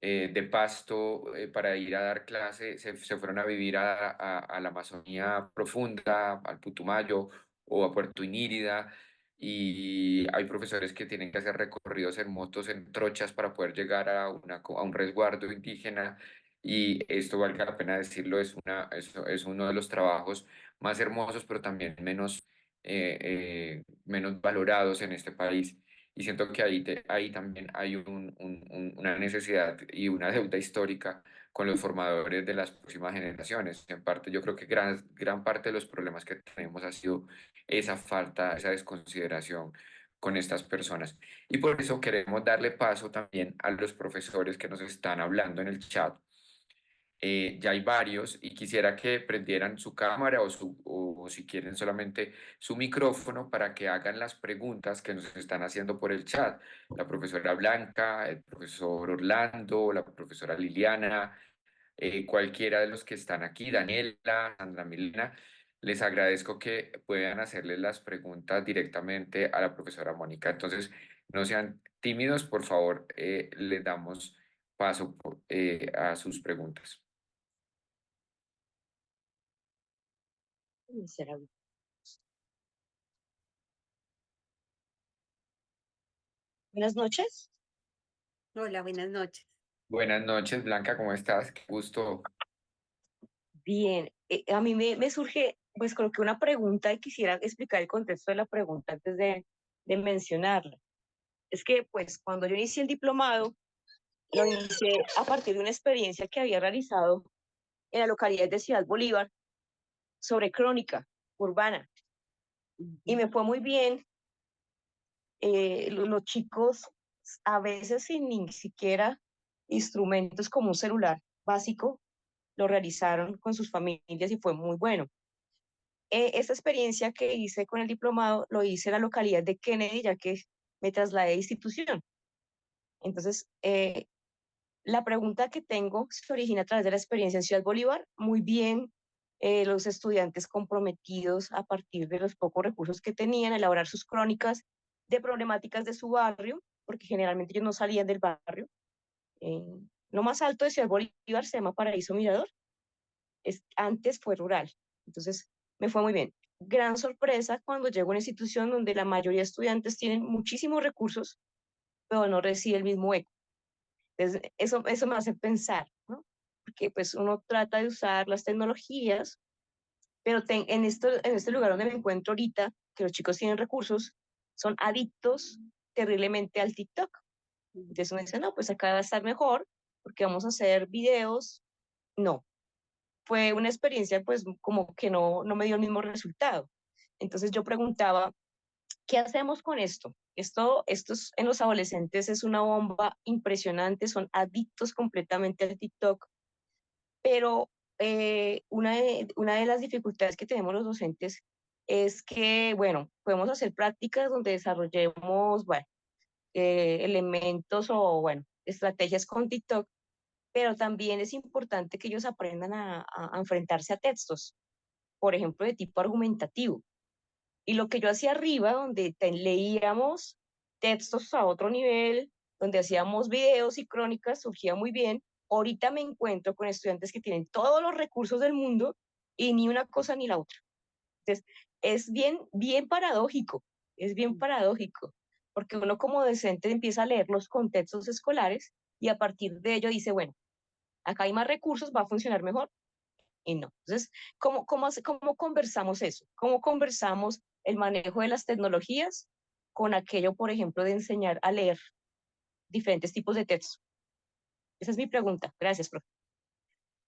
de Pasto para ir a dar clase, se fueron a vivir a la Amazonía profunda, al Putumayo o a Puerto Inírida, y hay profesores que tienen que hacer recorridos en motos, en trochas para poder llegar a un resguardo indígena, y esto, valga la pena decirlo, es uno de los trabajos más hermosos, pero también menos valorados en este país. Y siento que ahí también hay una necesidad y una deuda histórica con los formadores de las próximas generaciones. En parte, yo creo que gran parte de los problemas que tenemos ha sido esa falta, esa desconsideración con estas personas. Y por eso queremos darle paso también a los profesores que nos están hablando en el chat. Ya hay varios y quisiera que prendieran su cámara o si quieren solamente su micrófono para que hagan las preguntas que nos están haciendo por el chat. La profesora Blanca, el profesor Orlando, la profesora Liliana, cualquiera de los que están aquí, Daniela, Sandra Milena, les agradezco que puedan hacerles las preguntas directamente a la profesora Mónica. Entonces, no sean tímidos, por favor, les damos paso a sus preguntas. Miserable. Buenas noches. Hola, buenas noches. Buenas noches, Blanca, ¿cómo estás? Qué gusto. Bien, a mí me surge, pues coloqué una pregunta y quisiera explicar el contexto de la pregunta antes de mencionarla. Es que, pues, cuando yo inicié el diplomado, lo inicié a partir de una experiencia que había realizado en la localidad de Ciudad Bolívar sobre crónica urbana. Y Ujú. me fue muy bien. Los chicos, a veces sin ni siquiera instrumentos como un celular básico, lo realizaron con sus familias y fue muy bueno. Esta experiencia que hice con el diplomado lo hice en la localidad de Kennedy, ya que me trasladé de institución. Entonces, la pregunta que tengo se origina a través de la experiencia en Ciudad Bolívar. Muy bien, los estudiantes comprometidos a partir de los pocos recursos que tenían a elaborar sus crónicas de problemáticas de su barrio, porque generalmente ellos no salían del barrio. Eh, lo más alto de Ciudad Bolívar se llama Paraíso Mirador, antes fue rural. Entonces, me fue muy bien. Gran sorpresa cuando llego a una institución donde la mayoría de estudiantes tienen muchísimos recursos, pero no recibe el mismo eco. Entonces, eso me hace pensar, ¿no? Porque pues uno trata de usar las tecnologías, pero en este lugar donde me encuentro ahorita, que los chicos tienen recursos, son adictos terriblemente al TikTok. Entonces uno dice, no, pues acá va a estar mejor porque vamos a hacer videos. No, fue una experiencia pues como que no me dio el mismo resultado. Entonces yo preguntaba, ¿qué hacemos con esto? En los adolescentes es una bomba impresionante, son adictos completamente al TikTok, pero una de las dificultades que tenemos los docentes es que, bueno, podemos hacer prácticas donde desarrollemos, bueno, elementos o, bueno, estrategias con TikTok, pero también es importante que ellos aprendan a enfrentarse a textos, por ejemplo, de tipo argumentativo. Y lo que yo hacía arriba, donde leíamos textos a otro nivel, donde hacíamos videos y crónicas, surgía muy bien. Ahorita me encuentro con estudiantes que tienen todos los recursos del mundo y ni una cosa ni la otra. Entonces, es bien paradójico, es bien paradójico, porque uno como docente empieza a leer los contextos escolares y a partir de ello dice, bueno, acá hay más recursos, va a funcionar mejor y no. Entonces, ¿cómo conversamos eso? ¿Cómo conversamos el manejo de las tecnologías con aquello, por ejemplo, de enseñar a leer diferentes tipos de texto? Esa es mi pregunta. Gracias, profe.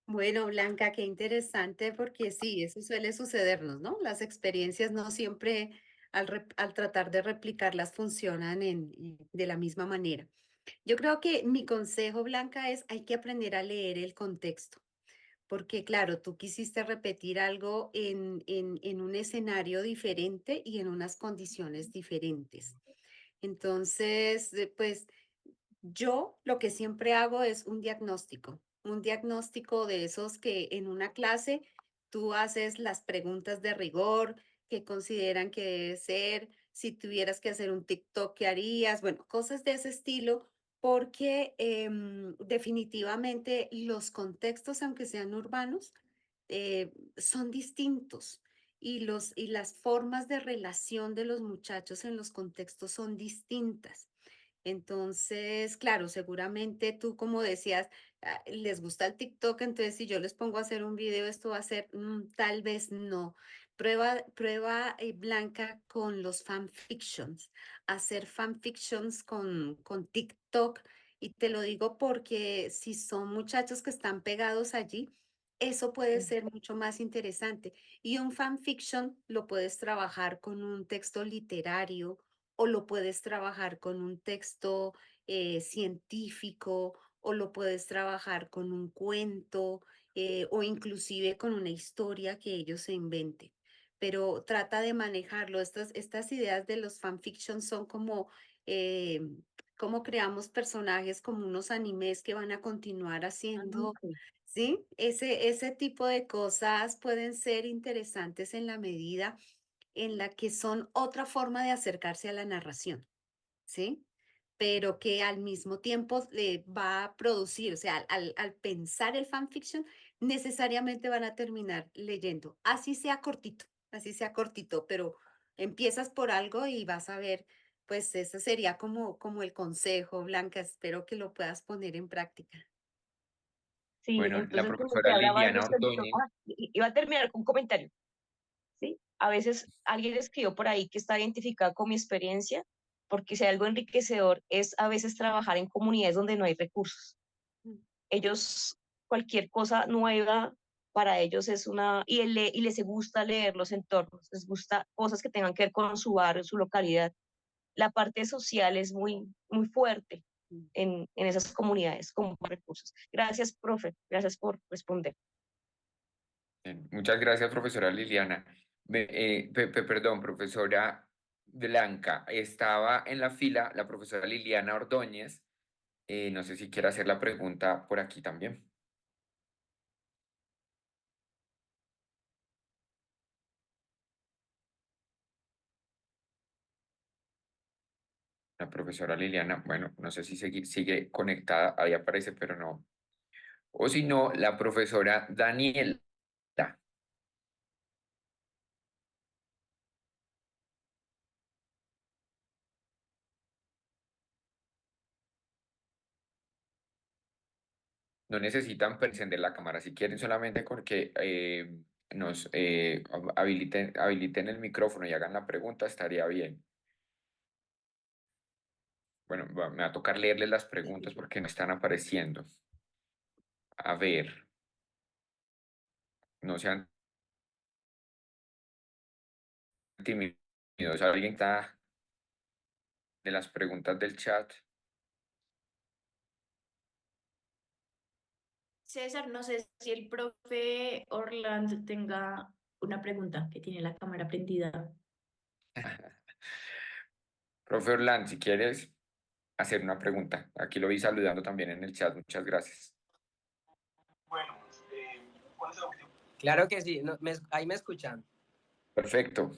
Bueno, Blanca, qué interesante porque sí, eso suele sucedernos, ¿no? Las experiencias no siempre al tratar de replicarlas funcionan de la misma manera. Yo creo que mi consejo, Blanca, es hay que aprender a leer el contexto, porque claro, tú quisiste repetir algo en un escenario diferente y en unas condiciones diferentes. Entonces, pues yo lo que siempre hago es un diagnóstico de esos que en una clase tú haces las preguntas de rigor que consideran que debe ser, si tuvieras que hacer un TikTok, ¿qué harías? Bueno, cosas de ese estilo, porque definitivamente los contextos, aunque sean urbanos, son distintos y las formas de relación de los muchachos en los contextos son distintas. Entonces, claro, seguramente tú, como decías, les gusta el TikTok, entonces si yo les pongo a hacer un video, esto va a ser, tal vez no. Prueba Blanca con los fanfictions, hacer fanfictions con TikTok. Y te lo digo porque si son muchachos que están pegados allí, eso puede Sí. ser mucho más interesante. Y un fanfiction lo puedes trabajar con un texto literario o lo puedes trabajar con un texto científico, o lo puedes trabajar con un cuento, o inclusive con una historia que ellos se inventen. Pero trata de manejarlo. Estas ideas de los fanfictions son como eh, cómo creamos personajes como unos animes que van a continuar Ah, haciendo, ok. ¿sí? Ese tipo de cosas pueden ser interesantes en la medida en la que son otra forma de acercarse a la narración, ¿sí? Pero que al mismo tiempo le va a producir, o sea, al pensar el fanfiction, necesariamente van a terminar leyendo, así sea cortito, pero empiezas por algo y vas a ver, pues eso sería como el consejo, Blanca, espero que lo puedas poner en práctica. Sí, Bueno, la entonces como profesora que hablaba de Liliana los delitos. Ordóñez, Ah, iba a terminar con un comentario, ¿sí? A veces alguien escribió por ahí que está identificada con mi experiencia, porque si hay algo enriquecedor es a veces trabajar en comunidades donde no hay recursos. Mm, Ellos, cualquier cosa nueva para ellos es una, y les gusta leer los entornos, les gusta cosas que tengan que ver con su barrio, su localidad. La parte social es muy fuerte mm. en esas comunidades con recursos. Gracias, profe, gracias por responder. muchas gracias, profesora Liliana. Perdón, profesora Blanca, estaba en la fila la profesora Liliana Ordóñez. No sé si quiere hacer la pregunta por aquí también. La profesora Liliana, bueno, no sé si sigue conectada, ahí aparece, pero no. O si no, la profesora Daniela. No necesitan encender la cámara, si quieren solamente con que nos habiliten el micrófono y hagan la pregunta, estaría bien. Bueno, me va a tocar leerles las preguntas porque no están apareciendo. A ver, no sean tímidos. ¿Alguien está de las preguntas del chat? César, no sé si el profe Orlando tenga una pregunta, que tiene la cámara prendida. Profe Orlando, si quieres hacer una pregunta. Aquí lo vi saludando también en el chat. Muchas gracias. Bueno, ¿cuál es el objetivo? Claro que sí, ahí me escuchan. Perfecto.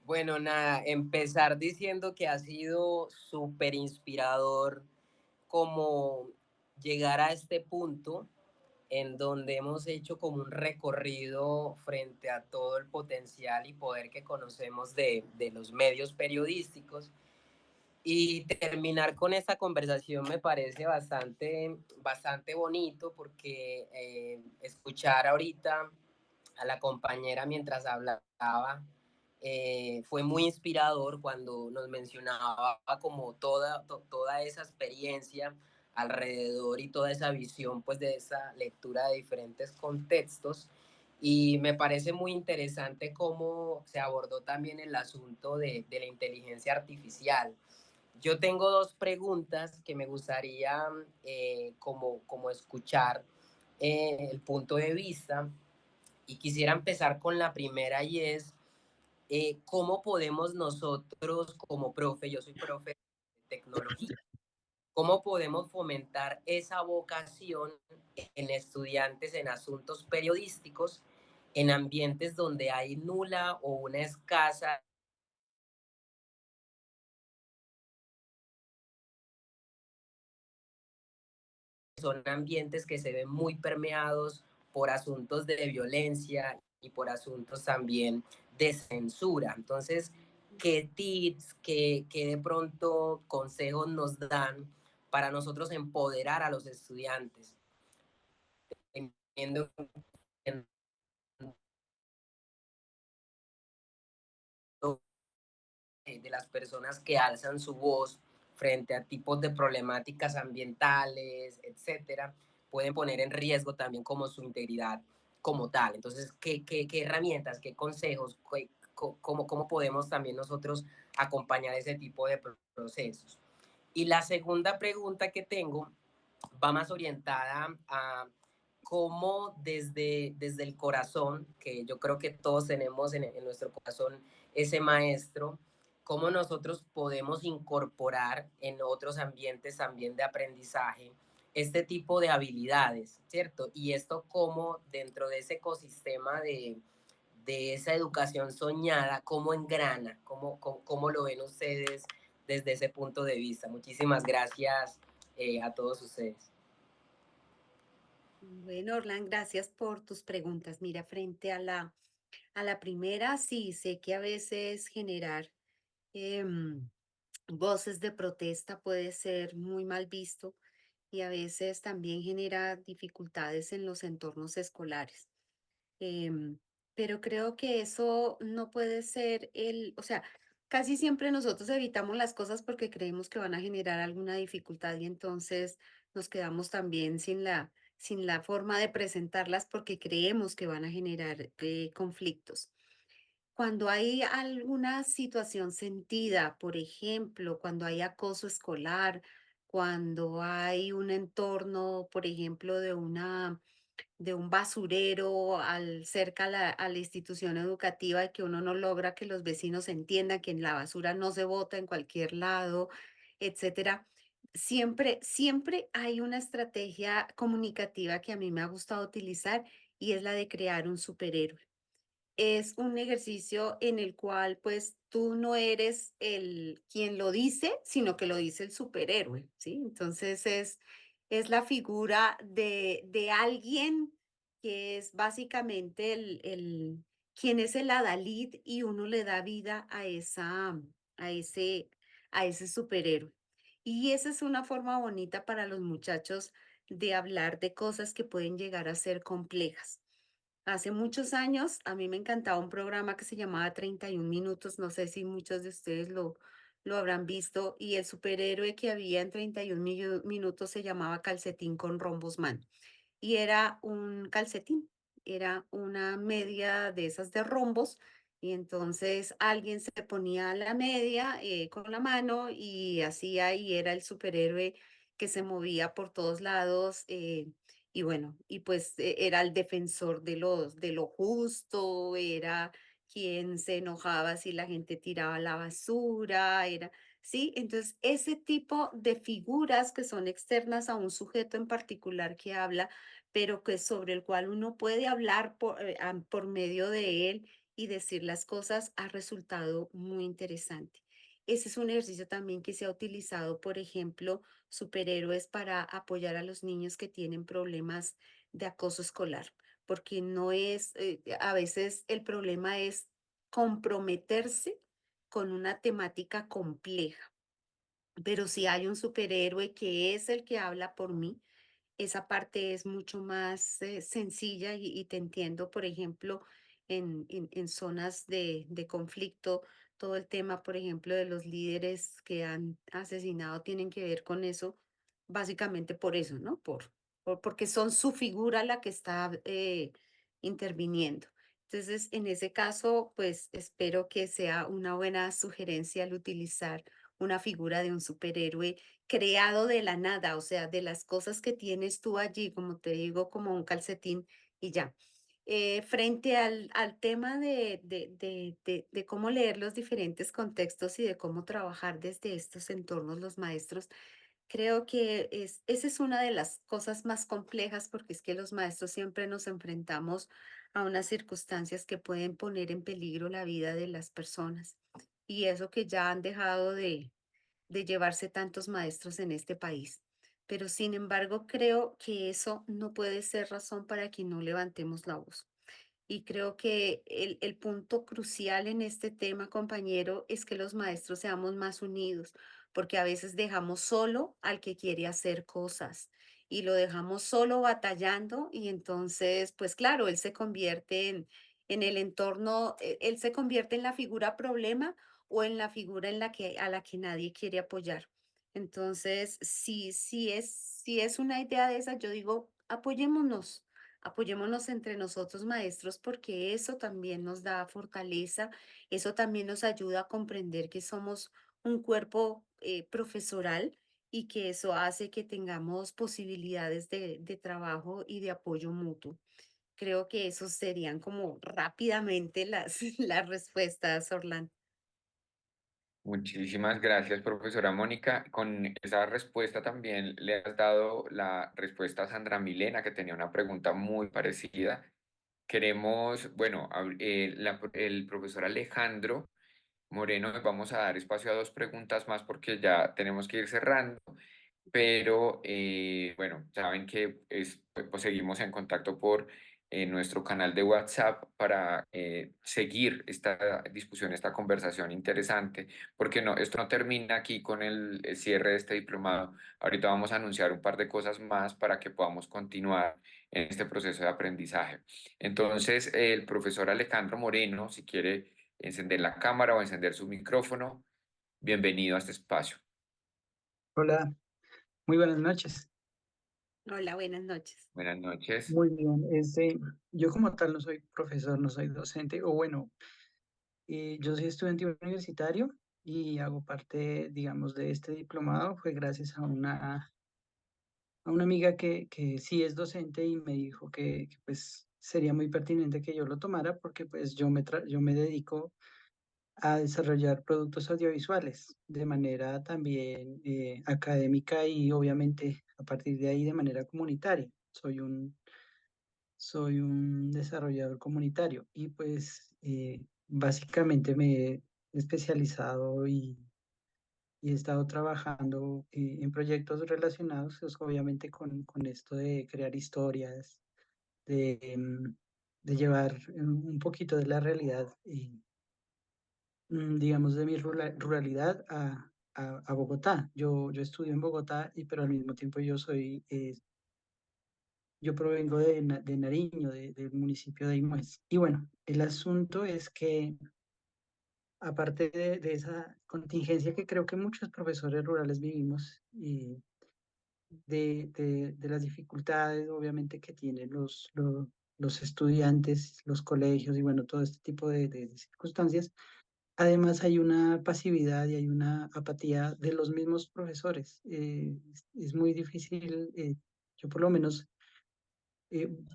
Bueno, nada, empezar diciendo que ha sido súper inspirador como llegar a este punto en donde hemos hecho como un recorrido frente a todo el potencial y poder que conocemos de los medios periodísticos. Y terminar con esta conversación me parece bastante bonito porque escuchar ahorita a la compañera mientras hablaba fue muy inspirador cuando nos mencionaba como toda esa experiencia alrededor y toda esa visión pues de esa lectura de diferentes contextos. Y me parece muy interesante cómo se abordó también el asunto de la inteligencia artificial. Yo tengo dos preguntas que me gustaría como escuchar. el punto de vista y quisiera empezar con la primera y es cómo podemos nosotros como profe, yo soy profe de tecnología, cómo podemos fomentar esa vocación en estudiantes en asuntos periodísticos en ambientes donde hay nula o una escasa. Son ambientes que se ven muy permeados por asuntos de violencia y por asuntos también de censura. Entonces, ¿qué tips, qué de pronto consejos nos dan para nosotros empoderar a los estudiantes? Teniendo en de las personas que alzan su voz frente a tipos de problemáticas ambientales, etcétera, pueden poner en riesgo también como su integridad como tal. Entonces, ¿qué herramientas, qué consejos, cómo podemos también nosotros acompañar ese tipo de procesos? Y la segunda pregunta que tengo va más orientada a cómo desde el corazón, que yo creo que todos tenemos en nuestro corazón ese maestro, cómo nosotros podemos incorporar en otros ambientes también de aprendizaje este tipo de habilidades, ¿cierto? Y esto cómo dentro de ese ecosistema de esa educación soñada, cómo engrana, cómo lo ven ustedes desde ese punto de vista. Muchísimas gracias a todos ustedes. Bueno, Orlan, gracias por tus preguntas. Mira, frente a la primera, sí, sé que a veces generar em, voces de protesta puede ser muy mal visto y a veces también genera dificultades en los entornos escolares. Em, pero creo que eso no puede ser o sea, casi siempre nosotros evitamos las cosas porque creemos que van a generar alguna dificultad y entonces nos quedamos también sin la forma de presentarlas porque creemos que van a generar conflictos. Cuando hay alguna situación sentida, por ejemplo, cuando hay acoso escolar, cuando hay un entorno, por ejemplo, de un basurero cerca a la institución educativa y que uno no logra que los vecinos entiendan que en la basura no se bota en cualquier lado, etcétera. Siempre hay una estrategia comunicativa que a mí me ha gustado utilizar y es la de crear un superhéroe. Es un ejercicio en el cual pues tú no eres el quien lo dice, sino que lo dice el superhéroe, ¿sí? Entonces es la figura de alguien que es básicamente quien es el adalid y uno le da vida a ese, a ese superhéroe. Y esa es una forma bonita para los muchachos de hablar de cosas que pueden llegar a ser complejas. Hace muchos años a mí me encantaba un programa que se llamaba 31 minutos, no sé si muchos de ustedes lo habrán visto, y el superhéroe que había en 31 minutos se llamaba Calcetín con Rombos Man y era un calcetín, era una media de esas de rombos y entonces alguien se ponía la media con la mano y hacía y era el superhéroe que se movía por todos lados y bueno, y pues era el defensor de lo justo, era quien se enojaba si la gente tiraba la basura, era, ¿sí? Entonces, ese tipo de figuras que son externas a un sujeto en particular que habla, pero que sobre el cual uno puede hablar por medio de él y decir las cosas, ha resultado muy interesante. Ese es un ejercicio también que se ha utilizado, por ejemplo, superhéroes para apoyar a los niños que tienen problemas de acoso escolar, porque no es, a veces el problema es comprometerse con una temática compleja, pero si hay un superhéroe que es el que habla por mí, esa parte es mucho más sencilla y te entiendo, por ejemplo, en zonas de conflicto, todo el tema, por ejemplo, de los líderes que han asesinado tienen que ver con eso, básicamente por eso, ¿no? Porque son su figura la que está interviniendo. Entonces, en ese caso, pues espero que sea una buena sugerencia el utilizar una figura de un superhéroe creado de la nada, o sea, de las cosas que tienes tú allí, como te digo, como un calcetín y ya. Frente al tema de cómo leer los diferentes contextos y de cómo trabajar desde estos entornos los maestros, creo que esa es una de las cosas más complejas porque es que los maestros siempre nos enfrentamos a unas circunstancias que pueden poner en peligro la vida de las personas. Y eso que ya han dejado de llevarse tantos maestros en este país. Pero sin embargo, creo que eso no puede ser razón para que no levantemos la voz. Y creo que el punto crucial en este tema, compañero, es que los maestros seamos más unidos, porque a veces dejamos solo al que quiere hacer cosas y lo dejamos solo batallando y entonces, pues claro, él se convierte en el entorno, él se convierte en la figura problema o en la figura en la que, a la que nadie quiere apoyar. Entonces, si es una idea de esa, yo digo, apoyémonos entre nosotros maestros porque eso también nos da fortaleza, eso también nos ayuda a comprender que somos un cuerpo profesoral y que eso hace que tengamos posibilidades de trabajo y de apoyo mutuo. Creo que esos serían como rápidamente las, las respuestas, Orlando. Muchísimas gracias, profesora Mónica. Con esa respuesta también le has dado la respuesta a Sandra Milena, que tenía una pregunta muy parecida. Queremos, bueno, el profesor Alejandro Moreno, nos vamos a dar espacio a dos preguntas más porque ya tenemos que ir cerrando, pero bueno, saben que pues, seguimos en contacto por nuestro canal de WhatsApp para seguir esta discusión, esta conversación interesante, porque no, esto no termina aquí con el cierre de este diplomado. Ahorita vamos a anunciar un par de cosas más para que podamos continuar en este proceso de aprendizaje. Entonces, el profesor Alejandro Moreno, si quiere encender la cámara o encender su micrófono, bienvenido a este espacio. Hola, muy buenas noches. Hola, buenas noches. Buenas noches. Muy bien, yo como tal no soy profesor, no soy docente, o bueno, yo soy estudiante universitario y hago parte, digamos, de este diplomado. Fue gracias a una amiga que sí es docente y me dijo pues sería muy pertinente que yo lo tomara porque pues yo me dedico a desarrollar productos audiovisuales de manera también académica y obviamente a partir de ahí de manera comunitaria. Soy un desarrollador comunitario y pues básicamente me he especializado y he estado trabajando en proyectos relacionados pues, obviamente con esto de crear historias, de llevar un poquito de la realidad, digamos, de mi ruralidad a Bogotá. Yo estudio en Bogotá, pero al mismo tiempo yo provengo de Nariño, del municipio de Imüez. Y bueno, el asunto es que aparte de esa contingencia que creo que muchos profesores rurales vivimos, y de las dificultades obviamente que tienen los estudiantes, los colegios y bueno, todo este tipo de circunstancias, además hay una pasividad y hay una apatía de los mismos profesores. Es muy difícil, yo por lo menos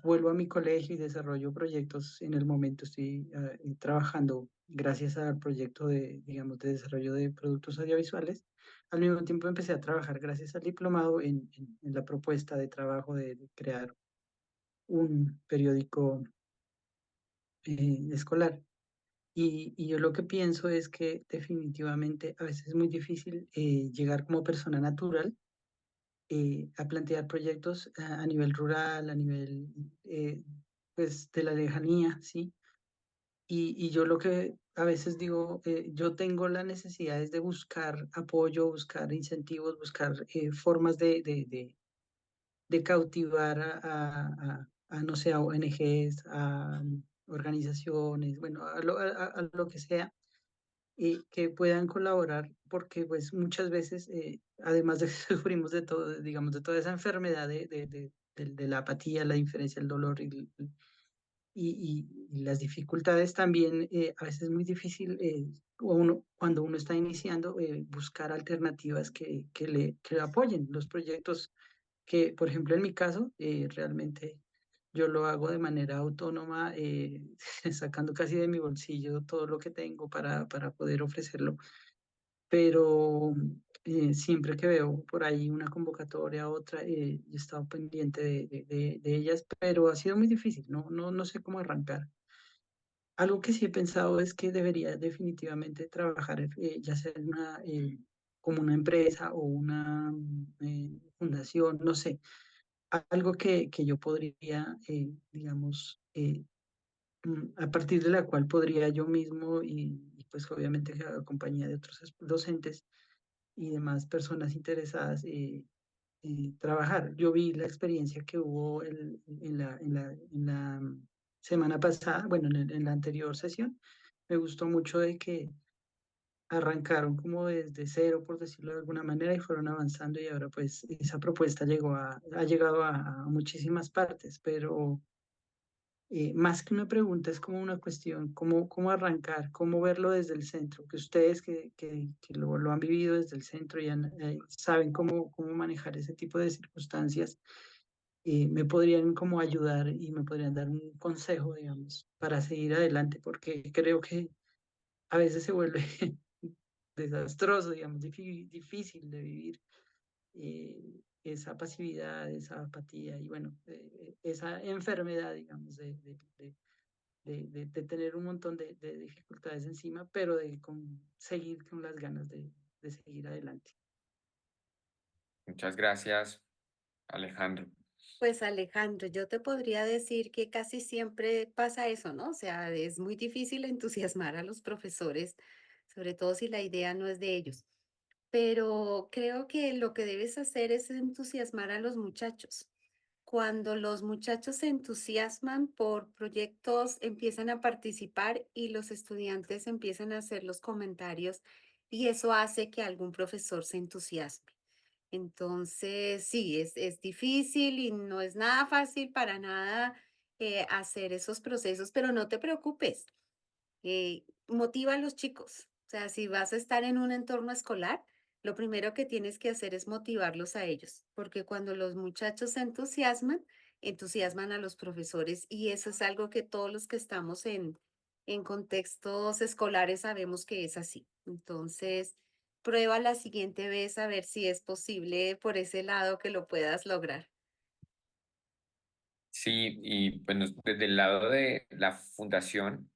vuelvo a mi colegio y desarrollo proyectos. En el momento estoy trabajando gracias al proyecto digamos, de desarrollo de productos audiovisuales. Al mismo tiempo empecé a trabajar gracias al diplomado en la propuesta de trabajo de crear un periódico escolar. Y yo lo que pienso es que definitivamente a veces es muy difícil llegar como persona natural a plantear proyectos a nivel rural, a nivel pues de la lejanía, ¿sí? Y yo lo que a veces digo, yo tengo las necesidades de buscar apoyo, buscar incentivos, buscar formas de cautivar no sé, a ONGs, a organizaciones, bueno, a lo que sea, que puedan colaborar, porque pues muchas veces, además de que sufrimos de todo, digamos, de toda esa enfermedad de la apatía, la indiferencia, el dolor y las dificultades también, a veces es muy difícil cuando uno está iniciando, buscar alternativas que le apoyen los proyectos que, por ejemplo, en mi caso, realmente yo lo hago de manera autónoma, sacando casi de mi bolsillo todo lo que tengo para poder ofrecerlo, pero siempre que veo por ahí una convocatoria, otra, yo he estado pendiente de ellas, pero ha sido muy difícil, no sé cómo arrancar. Algo que sí he pensado es que debería definitivamente trabajar, ya sea en como una empresa o una fundación, no sé, algo que yo podría, digamos, a partir de la cual podría yo mismo y pues obviamente a compañía de otros docentes y demás personas interesadas, trabajar. Yo vi la experiencia que hubo en la semana pasada, bueno, en la anterior sesión. Me gustó mucho de que arrancaron como desde cero, por decirlo de alguna manera, y fueron avanzando y ahora pues esa propuesta ha llegado a muchísimas partes, pero más que una pregunta es como una cuestión, cómo arrancar, cómo verlo desde el centro, que ustedes que lo han vivido desde el centro y saben cómo manejar ese tipo de circunstancias, me podrían como ayudar y me podrían dar un consejo, digamos, para seguir adelante, porque creo que a veces se vuelve desastroso, digamos, difícil de vivir esa pasividad, esa apatía y bueno, esa enfermedad, digamos, de tener un montón de dificultades encima, pero seguir con las ganas de seguir adelante. Muchas gracias, Alejandro. Pues Alejandro, yo te podría decir que casi siempre pasa eso, ¿no? O sea, es muy difícil entusiasmar a los profesores, sobre todo si la idea no es de ellos. Pero creo que lo que debes hacer es entusiasmar a los muchachos. Cuando los muchachos se entusiasman por proyectos, empiezan a participar y los estudiantes empiezan a hacer los comentarios y eso hace que algún profesor se entusiasme. Entonces, sí, es difícil y no es nada fácil para nada hacer esos procesos, pero no te preocupes, motiva a los chicos. O sea, si vas a estar en un entorno escolar, lo primero que tienes que hacer es motivarlos a ellos, porque cuando los muchachos se entusiasman, entusiasman a los profesores y eso es algo que todos los que estamos en contextos escolares sabemos que es así. Entonces, prueba la siguiente vez a ver si es posible por ese lado que lo puedas lograr. Sí, y bueno, desde el lado de la fundación,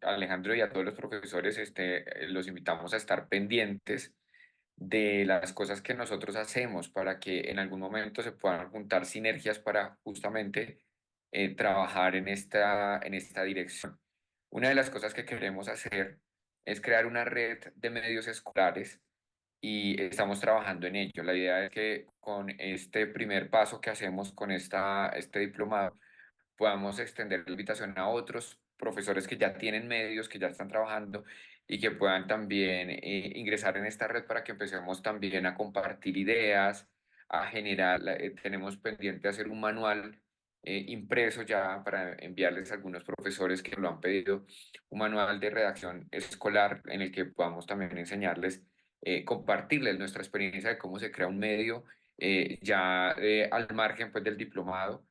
Alejandro y a todos los profesores, los invitamos a estar pendientes de las cosas que nosotros hacemos para que en algún momento se puedan juntar sinergias para justamente trabajar en esta dirección. Una de las cosas que queremos hacer es crear una red de medios escolares y estamos trabajando en ello. La idea es que con este primer paso que hacemos con este diplomado, podamos extender la invitación a otros profesores que ya tienen medios, que ya están trabajando y que puedan también ingresar en esta red para que empecemos también a compartir ideas, a generar, tenemos pendiente hacer un manual impreso ya para enviarles a algunos profesores que lo han pedido, un manual de redacción escolar en el que podamos también enseñarles, compartirles nuestra experiencia de cómo se crea un medio ya al margen pues del diplomado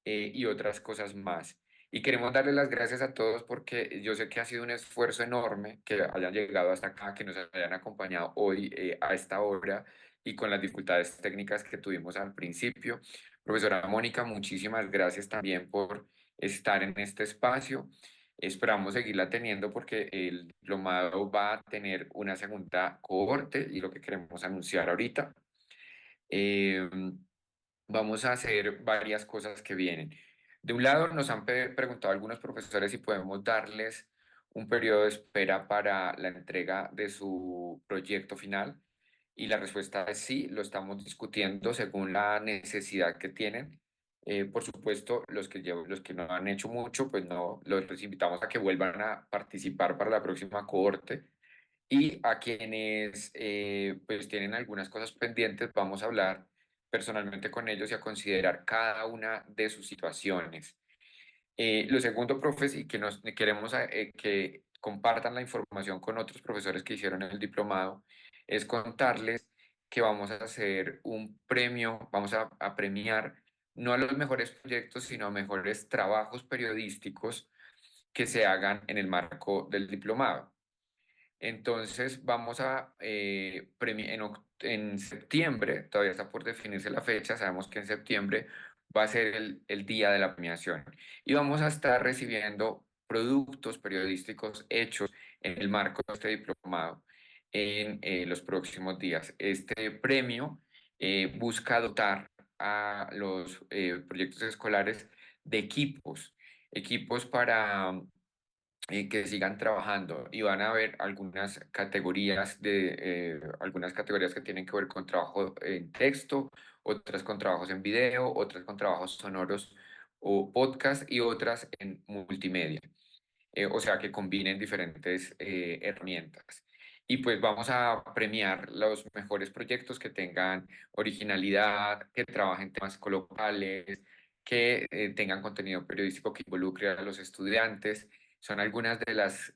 y otras cosas más. Y queremos darle las gracias a todos porque yo sé que ha sido un esfuerzo enorme que hayan llegado hasta acá, que nos hayan acompañado hoy a esta hora y con las dificultades técnicas que tuvimos al principio. Profesora Mónica, muchísimas gracias también por estar en este espacio. Esperamos seguirla teniendo porque el diplomado va a tener una segunda cohorte y lo que queremos anunciar ahorita. Em, Vamos a hacer varias cosas que vienen. De un lado, nos han preguntado algunos profesores si podemos darles un periodo de espera para la entrega de su proyecto final y la respuesta es sí, lo estamos discutiendo según la necesidad que tienen. Por supuesto, los que no han hecho mucho, pues no, los invitamos a que vuelvan a participar para la próxima cohorte. Y a quienes pues tienen algunas cosas pendientes, vamos a hablar personalmente con ellos y a considerar cada una de sus situaciones. Lo segundo, profes, y que queremos que compartan la información con otros profesores que hicieron el diplomado, es contarles que vamos a hacer un premio, vamos a premiar no a los mejores proyectos, sino a mejores trabajos periodísticos que se hagan en el marco del diplomado. Entonces vamos a en septiembre, todavía está por definirse la fecha, sabemos que en septiembre va a ser el día de la premiación y vamos a estar recibiendo productos periodísticos hechos en el marco de este diplomado en los próximos días. Este premio busca dotar a los proyectos escolares de equipos para que sigan trabajando y van a haber algunas categorías que tienen que ver con trabajo en texto, otras con trabajos en video, otras con trabajos sonoros o podcast y otras en multimedia. O sea, que combinen diferentes herramientas. Y pues vamos a premiar los mejores proyectos que tengan originalidad, que trabajen temas coloquiales, que tengan contenido periodístico que involucre a los estudiantes. Son algunas de las,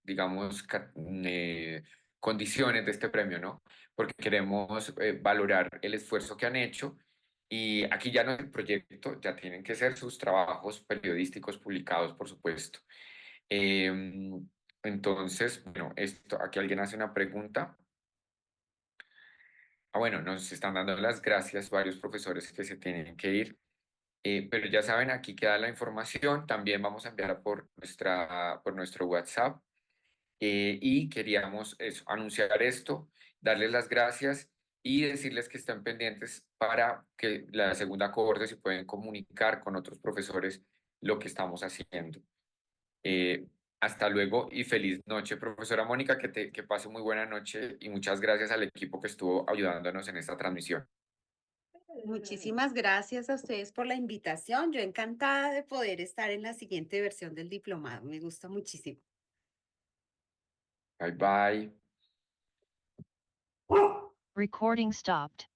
digamos, condiciones de este premio, ¿no? Porque queremos valorar el esfuerzo que han hecho y aquí ya no es el proyecto, ya tienen que ser sus trabajos periodísticos publicados, por supuesto. Em, entonces, bueno, aquí alguien hace una pregunta. Bueno, nos están dando las gracias varios profesores que se tienen que ir, pero ya saben, aquí queda la información. También vamos a enviarla por nuestro WhatsApp. Y queríamos anunciar esto, darles las gracias y decirles que estén pendientes para que la segunda cohorte se pueden comunicar con otros profesores lo que estamos haciendo. Eh, Hasta luego y feliz noche, profesora Mónica, que pase muy buena noche y muchas gracias al equipo que estuvo ayudándonos en esta transmisión. Muchísimas gracias a ustedes por la invitación. Yo encantada de poder estar en la siguiente versión del diplomado. Me gusta muchísimo. Bye bye. Recording stopped.